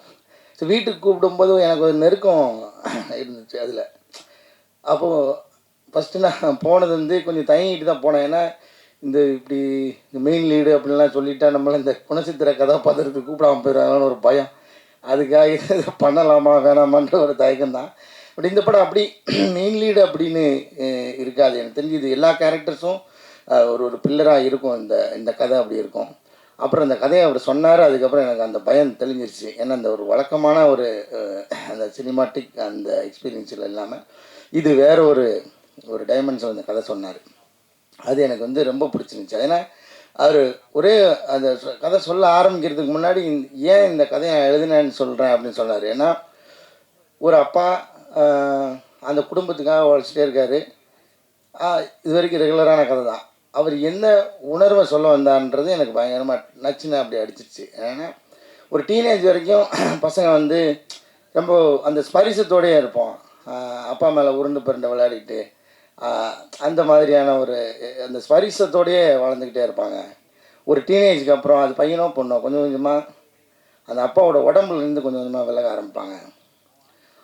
ஸோ வீட்டுக்கு கூப்பிடும்போது எனக்கு ஒரு நெருக்கம் இருந்துச்சு அதில். அப்போது ஃபஸ்ட்டு நான் போனது வந்து கொஞ்சம் தயங்கிட்டு தான் போனேன். ஏன்னா இப்படி இந்த மெயின் லீடு அப்படின்லாம் சொல்லிட்டா நம்மளை இந்த குணச்சித்திர கதாபாத்திரத்துக்கு கூப்பிடாமல் போயிடுறாங்கன்னு ஒரு பயம். அதுக்காக இதை பண்ணலாமா வேணாமான்ற ஒரு தயக்கம் தான். பட் இந்த படம் அப்படி மெயின் லீடு அப்படின்னு இருக்காது. எனக்கு தெரிஞ்சு இது எல்லா கேரக்டர்ஸும் ஒரு பில்லராக இருக்கும். இந்த கதை அப்படி இருக்கும். அப்புறம் அந்த கதையை அவர் சொன்னார். அதுக்கப்புறம் எனக்கு அந்த பயம் தெளிஞ்சிருச்சு. ஏன்னா அந்த ஒரு வழக்கமான அந்த சினிமாட்டிக் அந்த எக்ஸ்பீரியன்ஸில் இல்லாமல் இது வேறு ஒரு டைமென்ஷன் அந்த கதை சொன்னார். அது எனக்கு வந்து ரொம்ப பிடிச்சிருந்துச்சு. ஏன்னா அவர் ஒரே அந்த கதை சொல்ல ஆரம்பிக்கிறதுக்கு முன்னாடி ஏன் இந்த கதையை எழுதினேன்னு சொல்கிறேன் அப்படின்னு சொன்னார். ஏன்னா ஒரு அப்பா அந்த குடும்பத்துக்காக உழைச்சிட்டே இருக்கார். இது வரைக்கும் ரெகுலரான கதை தான். அவர் என்ன உணர்வை சொல்ல வந்தான்றது எனக்கு பயங்கரமாக நச்சுன்னு அப்படி அடிச்சிருச்சு. ஏன்னா ஒரு டீனேஜ் வரைக்கும் பசங்க வந்து ரொம்ப அந்த ஸ்பரிசத்தோடையே இருப்போம். அப்பா மேலே உருண்டு பிறண்டு விளையாடிட்டு அந்த மாதிரியான அந்த ஸ்பரிசத்தோடையே வளர்ந்துக்கிட்டே இருப்பாங்க. ஒரு டீனேஜுக்கு அப்புறம் அது பையனோ பொண்ணோ கொஞ்சம் கொஞ்சமாக அந்த அப்பாவோட உடம்புலேருந்து கொஞ்சம் கொஞ்சமாக விலக ஆரம்பிப்பாங்க.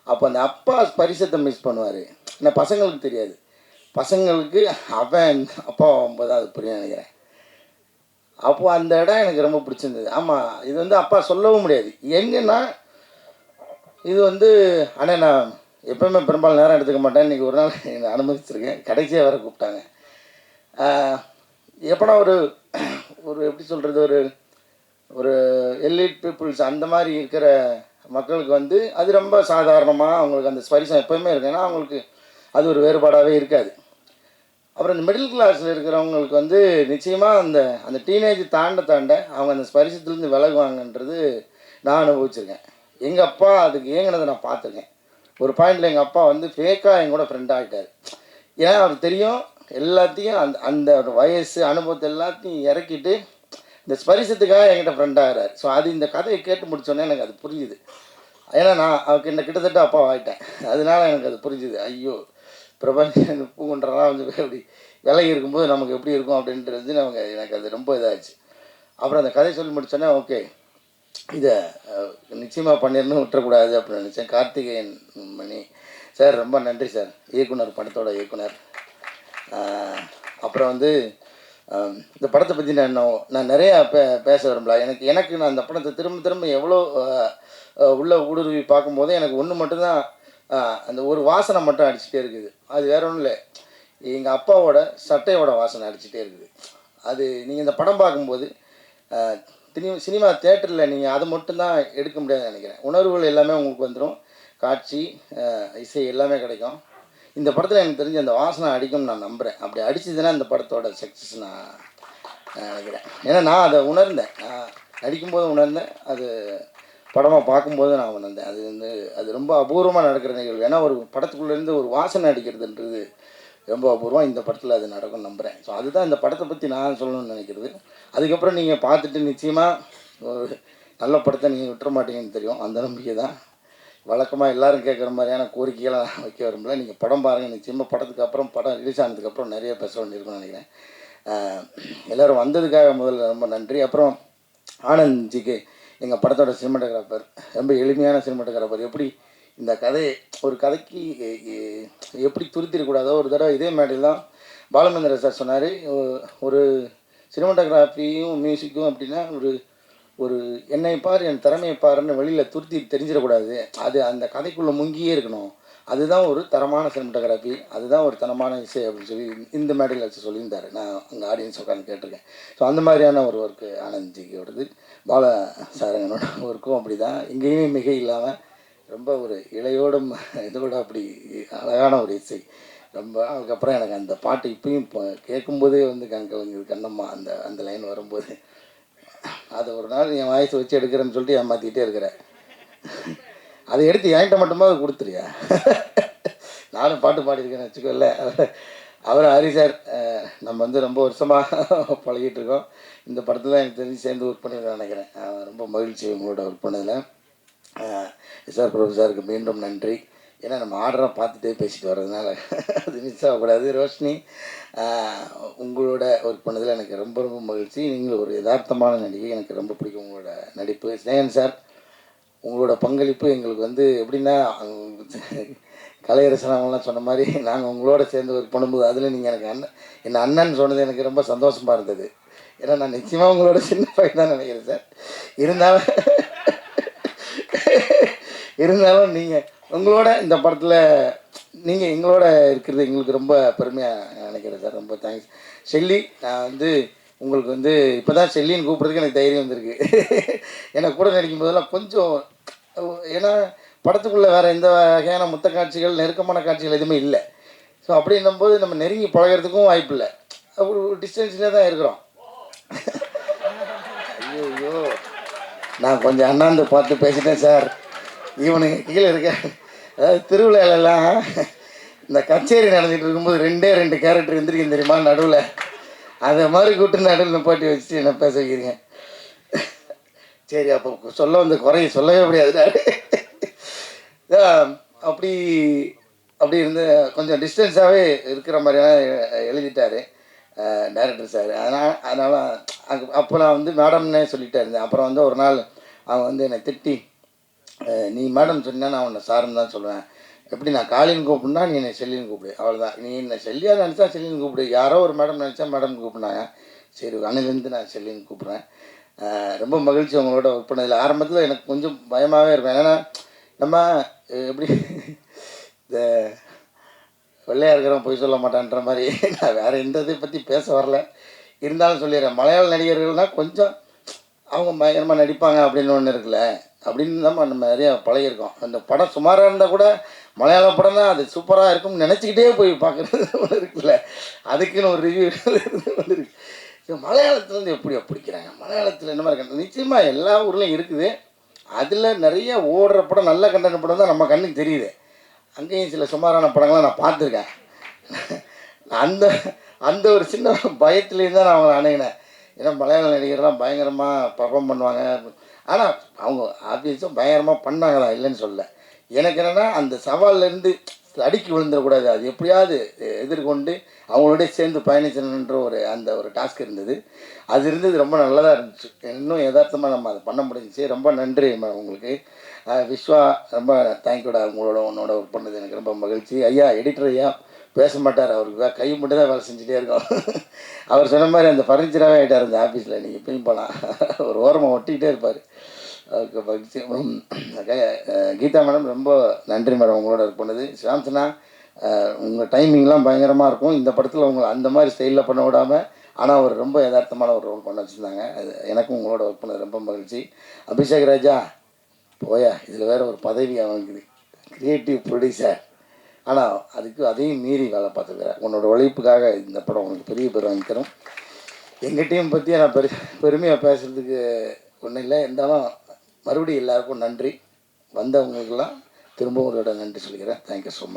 அப்போ அந்த அப்பா ஸ்பரிசத்தை மிஸ் பண்ணுவார். ஏன்னா பசங்களுக்கு தெரியாது. பசங்களுக்கு அவன் அப்பா ஆகும்போது அது புரிய நினைக்கிறேன். அப்போது அந்த இடம் எனக்கு ரொம்ப பிடிச்சிருந்தது. ஆமாம், இது வந்து அப்பா சொல்லவும் முடியாது. எங்கன்னா இது வந்து ஆனால் நான் எப்போவுமே பெரும்பாலும் நேரம் எடுத்துக்க மாட்டேன். இன்றைக்கி ஒரு நாள் என்னை அனுமதிச்சிருக்கேன். கடைசியாக வேறு கூப்பிட்டாங்க. எப்போனா ஒரு எப்படி சொல்கிறது, ஒரு எலிட் பீப்புள்ஸ் அந்த மாதிரி இருக்கிற மக்களுக்கு வந்து அது ரொம்ப சாதாரணமாக அவங்களுக்கு அந்த ஸ்பரிசம் எப்போயுமே இருக்கு. ஏன்னா அவங்களுக்கு அது ஒரு வேறுபாடாகவே இருக்காது. அப்புறம் இந்த மிடில் கிளாஸில் இருக்கிறவங்களுக்கு வந்து நிச்சயமாக அந்த டீனேஜ் தாண்ட அவங்க அந்த ஸ்பரிசத்துலேருந்து விலகுவாங்கன்றது நான் அனுபவிச்சிருக்கேன். எங்கள் அப்பா அதுக்கு ஏங்கினதை நான் பார்த்துருக்கேன். ஒரு பாயிண்டில் எங்கள் அப்பா வந்து ஃபேக்காக என் கூட ஃப்ரெண்ட் ஆகிட்டார். ஏன்னா அவருக்கு தெரியும் எல்லாத்தையும் அந்த அந்த வயசு அனுபவத்தை எல்லாத்தையும் இறக்கிட்டு இந்த ஸ்பரிசத்துக்காக என்கிட்ட ஃப்ரெண்ட் ஆகிறார். ஸோ அது இந்த கதையை கேட்டு முடிச்சோன்னே எனக்கு அது புரிஞ்சுது. ஏன்னா நான் அவருக்கு என்ன கிட்டத்தட்ட அப்பா ஆகிட்டேன். அதனால எனக்கு அது புரிஞ்சுது. ஐயோ, பிரபஞ்சம் பூங்குன்றலாம் வந்து அப்படி விலகி இருக்கும்போது நமக்கு எப்படி இருக்கும் அப்படின்றது எனக்கு அது ரொம்ப இதாகிடுச்சு. அப்புறம் அந்த கதை சொல்லி முடிச்சோன்னே ஓகே, இதை நிச்சயமாக பண்ணிடணும், விட்டுறக்கூடாது அப்படின்னு நினச்சேன். கார்த்திகேயன் மணி சார் ரொம்ப நன்றி சார், இயக்குனர், படத்தோட இயக்குனர். அப்புறம் வந்து இந்த படத்தை பற்றி நான் நிறையா பேச விரும்பல. எனக்கு நான் அந்த படத்தை திரும்ப எவ்வளோ உள்ள ஊடுருவி பார்க்கும்போது எனக்கு ஒன்று மட்டும்தான், அந்த ஒரு வாசனை மட்டும் அடிச்சுட்டே இருக்குது. அது வேற ஒன்றும் இல்லை, எங்கள் அப்பாவோட சட்டையோட வாசனை அடிச்சுட்டே இருக்குது. அது நீங்கள் இந்த படம் பார்க்கும்போது சினிமா தேட்டரில் நீங்கள் அதை மட்டும்தான் எடுக்க முடியாதுன்னு நினைக்கிறேன். உணர்வுகள் எல்லாமே உங்களுக்கு வந்துடும், காட்சி, இசை எல்லாமே கிடைக்கும். இந்த படத்தில் எனக்கு தெரிஞ்சு அந்த வாசனை அடிக்கும்னு நான் நம்புகிறேன். அப்படி அடிச்சதுன்னா இந்த படத்தோட சக்ஸஸ் நான் நினைக்கிறேன். ஏன்னா நான் அதை உணர்ந்தேன், நான் நடிக்கும்போது உணர்ந்தேன், அது படமாக பார்க்கும்போது நான் உணர்ந்தேன். அது ரொம்ப அபூர்வமாக நடக்கிற நிகழ்வு. ஏன்னா ஒரு படத்துக்குள்ளேருந்து ஒரு வாசனை அடிக்கிறதுன்றது ரொம்ப அபூர்வம். இந்த படத்தில் அது நடக்கும்னு நம்புகிறேன். ஸோ அதுதான் இந்த படத்தை பற்றி நான் சொல்லணும்னு நினைக்கிறது. அதுக்கப்புறம் நீங்கள் பார்த்துட்டு நிச்சயமாக ஒரு நல்ல படத்தை நீங்கள் விட்டுற மாட்டீங்கன்னு தெரியும். அந்த நம்பிக்கை தான். வழக்கமாக எல்லோரும் கேட்குற மாதிரியான கோரிக்கைகளை நான் வைக்க விரும்பல. நீங்கள் படம் பாருங்கள். நிச்சயமாக படத்துக்கு அப்புறம், படம் ரிலீஸ் ஆனதுக்கப்புறம் நிறைய பேச வேண்டியிருக்குன்னு நினைக்கிறேன். எல்லோரும் வந்ததுக்காக முதல்ல ரொம்ப நன்றி. அப்புறம் ஆனந்த்ஜிக்கு, எங்கள் படத்தோட சினிமாட்டோகிராஃபர், ரொம்ப எளிமையான சினிமாட்டோகிராஃபர். எப்படி இந்த கதையை ஒரு கதைக்கு எப்படி துருத்திடக்கூடாதோ, ஒரு தடவை இதே மேடையில் தான் பாலுமந்திர சார் சொன்னார், ஒரு சினிமாட்டோகிராஃபியும் மியூசிக்கும் அப்படின்னா ஒரு என்னை பார், என் திறமையை பாருன்னு வெளியில் துருத்தி தெரிஞ்சிடக்கூடாது, அது அந்த கதைக்குள்ளே முங்கியே இருக்கணும், அதுதான் ஒரு தரமான சினிமாட்டோகிராஃபி, அதுதான் ஒரு தரமான இசை அப்படின்னு சொல்லி இந்த மேடையில் வச்சு சொல்லியிருந்தார். நான் அங்கே ஆடியன்ஸ் உட்காந்து கேட்டிருக்கேன். ஸோ அந்த மாதிரியான ஒரு ஒர்க்கு ஆனந்த்ஜியோடது. பாலா சாரங்கனோட ஒர்க்கும் அப்படி தான், எங்கேயுமே மிக இல்லாமல் ரொம்ப ஒரு இளையோடும் இதோட அப்படி அழகான ஒரு இசை. ரொம்ப அதுக்கப்புறம் எனக்கு அந்த பாட்டு இப்பயும் கேட்கும்போதே வந்து கண்ணம்மா அந்த லைன் வரும்போது, அதை ஒரு நாள் என் வாய்ஸ் வச்சு எடுக்கிறேன்னு சொல்லிட்டு ஏமாற்றிக்கிட்டே இருக்கிறேன். அதை எடுத்து என்கிட்ட மட்டுமா அதை கொடுத்துருயா, நானும் பாட்டு பாடியிருக்கேன்னு வச்சுக்கோல்ல. அவர் ஹரி சார், நம்ம வந்து ரொம்ப வருஷமாக பழகிட்டு இருக்கோம். இந்த படத்தில் எனக்கு தெரிஞ்சு சேர்ந்து ஒர்க் பண்ணியிருக்கேன் நினைக்கிறேன். ரொம்ப மகிழ்ச்சி உங்களோட ஒர்க் பண்ணதில். சார், ப்ரொஃபஸருக்கு மீண்டும் நன்றி. ஏன்னா நம்ம ஆர்டராக பார்த்துட்டே பேசிட்டு வர்றதுனால அது மிஸ் ஆகக்கூடாது. ரோஷினி, உங்களோட ஒர்க் பண்ணதில் எனக்கு ரொம்ப ரொம்ப மகிழ்ச்சி. நீங்கள் ஒரு யதார்த்தமான நடிகை, எனக்கு ரொம்ப பிடிக்கும் உங்களோட நடிப்பு. ஸ்னேகன் சார், உங்களோட பங்களிப்பு எங்களுக்கு வந்து எப்படின்னா, கலையரசனாங்கலாம் சொன்ன மாதிரி நாங்கள் உங்களோட சேர்ந்து ஒர்க் பண்ணும்போது அதில் நீங்கள் எனக்கு என் அண்ணன் சொன்னது எனக்கு ரொம்ப சந்தோஷமாக இருந்தது. ஏன்னா நான் நிச்சயமாக உங்களோட சின்ன பையன் தான் நினைக்கிறேன் சார். இருந்தாலும் நீங்கள் உங்களோட இந்த படத்தில் நீங்கள் எங்களோட இருக்கிறது எங்களுக்கு ரொம்ப பெருமையாக நினைக்கிறேன் சார். ரொம்ப தேங்க்ஸ். ஷெல்லி, நான் வந்து உங்களுக்கு வந்து இப்போ தான் ஷெல்லின்னு கூப்பிட்றதுக்கு எனக்கு தைரியம் வந்திருக்கு. எனக்கு கூட நடிக்கும் போதெல்லாம் கொஞ்சம், ஏன்னா படத்துக்குள்ளே வேறு எந்த வகையான முத்த காட்சிகள், நெருக்கமான காட்சிகள் எதுவுமே இல்லை. ஸோ அப்படின்னும்போது நம்ம நெருங்கி பழகிறதுக்கும் வாய்ப்பு இல்லை, ஒரு டிஸ்டன்ஸ்லேயே தான் இருக்கிறோம். ஐயோ, நான் கொஞ்சம் அண்ணாந்து பார்த்து பேசிட்டேன் சார். இவனுங்க கீழே இருக்க, அதாவது திருவிழாலெல்லாம் இந்த கச்சேரி நடந்துகிட்டு இருக்கும்போது 2 கேரக்டர் எந்திரிக்கும் தெரியுமா நடுவில், அதை மாதிரி கூப்பிட்டு நடுவில் பாட்டி வச்சுட்டு என்ன பேச வைக்கிறீங்க. சரி, அப்போ சொல்ல வந்த குறைய சொல்லவே முடியாது. அப்படி இருந்து கொஞ்சம் டிஸ்டன்ஸாகவே இருக்கிற மாதிரியான எழுதிட்டார் டைரக்டர் சார். அதனால் அப்போ நான் வந்து மேடம்னே சொல்லிகிட்டே இருந்தேன். அப்புறம் வந்து ஒரு நாள் அவன் வந்து என்னை திட்டி, நீ மேடம் சொன்னா நான் உன்னை சாருன்னு தான் சொல்லுவேன், எப்படி நான் காலின்னு கூப்பிடுனா நீ என்னை செல்லின்னு கூப்பிடு, அவ்வளோதான். நீ என்னை செல்லியாக நினச்சா செல்லின்னு கூப்பிடு, யாரோ ஒரு மேடம் நினச்சா மேடம் கூப்பிடுனாங்க. சரி, அன்னிலேருந்து நான் செல்லின்னு கூப்பிட்றேன். ரொம்ப மகிழ்ச்சி உங்களோட ஒர்க் பண்ணதில். ஆரம்பத்தில் எனக்கு கொஞ்சம் பயமாகவே இருக்கும், ஏன்னா நம்ம எப்படி இந்த வெள்ளையாக இருக்கிறவன் பொய் சொல்ல மாட்டான்ற மாதிரி. நான் வேறு எந்த இதை பற்றி பேச வரல, இருந்தாலும் சொல்லிடுறேன். மலையாள நடிகர்கள்னால் கொஞ்சம் அவங்க பயங்கரமாக நடிப்பாங்க அப்படின்னு ஒன்று இருக்குல்ல, அப்படின்னு தான் நம்ம நிறையா பழகியிருக்கோம். அந்த படம் சுமாராக இருந்தால் கூட மலையாள படம் தான் அது சூப்பராக இருக்கும்னு நினச்சிக்கிட்டே போய் பார்க்குறது ஒன்று இருக்குல்ல, அதுக்குன்னு ஒரு ரிவ்யூ ஒன்று இருக்குது. மலையாளத்துலேருந்து எப்படி பிடிக்கிறாங்க, மலையாளத்தில் என்ன மாதிரி கண்டென்ட், நிச்சயமாக எல்லா ஊர்லேயும் இருக்குது. அதில் நிறைய ஓடுற படம், நல்ல கண்டென்ட் படம் தான் நம்ம கண்ணுக்கு தெரியுது. அங்கேயும் சில சுமாரான படங்கள்லாம் நான் பார்த்துருக்கேன். அந்த அந்த ஒரு சின்ன பயத்துலேயும் தான் நான் அவங்களை அணுகினேன். ஏன்னா மலையாள நடிகர்லாம் பயங்கரமாக பர்ஃபார்ம் பண்ணுவாங்க. ஆனால் அவங்க ஆப்வியஸாக பயங்கரமாக பண்ணாங்க தான், இல்லைன்னு சொல்ல. எனக்கு என்னென்னா அந்த சவால்லேருந்து அடுக்கி விழுந்துடக்கூடாது, அது எப்படியாவது எதிர்கொண்டு அவங்களோடய சேர்ந்து பயணிச்சணுன்ற அந்த ஒரு டாஸ்க் இருந்தது. அது இருந்தது ரொம்ப நல்லதாக இருந்துச்சு. இன்னும் யதார்த்தமாக நம்ம அதை பண்ண முடிஞ்சிச்சு. ரொம்ப நன்றி உங்களுக்கு. விஸ்வா, ரொம்ப தேங்க்யூடா. உன்னோட ஒர்க் பண்ணது எனக்கு ரொம்ப மகிழ்ச்சி. ஐயா எடிட்டர் ஐயா பேச மாட்டார், அவருக்கு கை மட்டும் தான் வேலை செஞ்சுட்டே இருக்கோம். அவர் சொன்ன மாதிரி அந்த ஃபர்னிச்சராகவே ஆகிட்டார் இந்த ஆஃபீஸில். நீங்கள் எப்பயும் போகலாம், ஒரு ஓரமாக ஒட்டிக்கிட்டே இருப்பார். அவருக்கு மகிழ்ச்சி. கீதா மேடம் ரொம்ப நன்றி மேடம் உங்களோட ஒர்க் பண்ணது. சாம்சனா, உங்கள் டைமிங்லாம் பயங்கரமாக இருக்கும். இந்த படத்தில் உங்களை அந்த மாதிரி ஸ்டைலில் பண்ண விடாமல், ஆனால் அவர் ரொம்ப யதார்த்தமான ஒரு ரோல் பண்ண வச்சுருந்தாங்க. அது எனக்கும் உங்களோட ஒர்க் பண்ணது ரொம்ப மகிழ்ச்சி. அபிஷேக் ராஜா போயா, இதில் வேறு ஒரு பதவி அவனுக்கு, கிரியேட்டிவ் ப்ரொடியூசர். ஆனால் அதையும் மீறி வேலை பார்த்துக்கிறேன். உன்னோட உழைப்புக்காக இந்த படம் உனக்கு பெரிய பேர் வாங்கி தரும். எங்கள் டீம் பற்றி நான் பெருமையாக பேசுகிறதுக்கு ஒன்றும் இல்லை. இருந்தாலும் மறுபடியும் எல்லாருக்கும் நன்றி. வந்தவங்களுக்கெல்லாம் திரும்பவும் ஒரு நன்றி சொல்லிக்கிறேன். Thank you so much.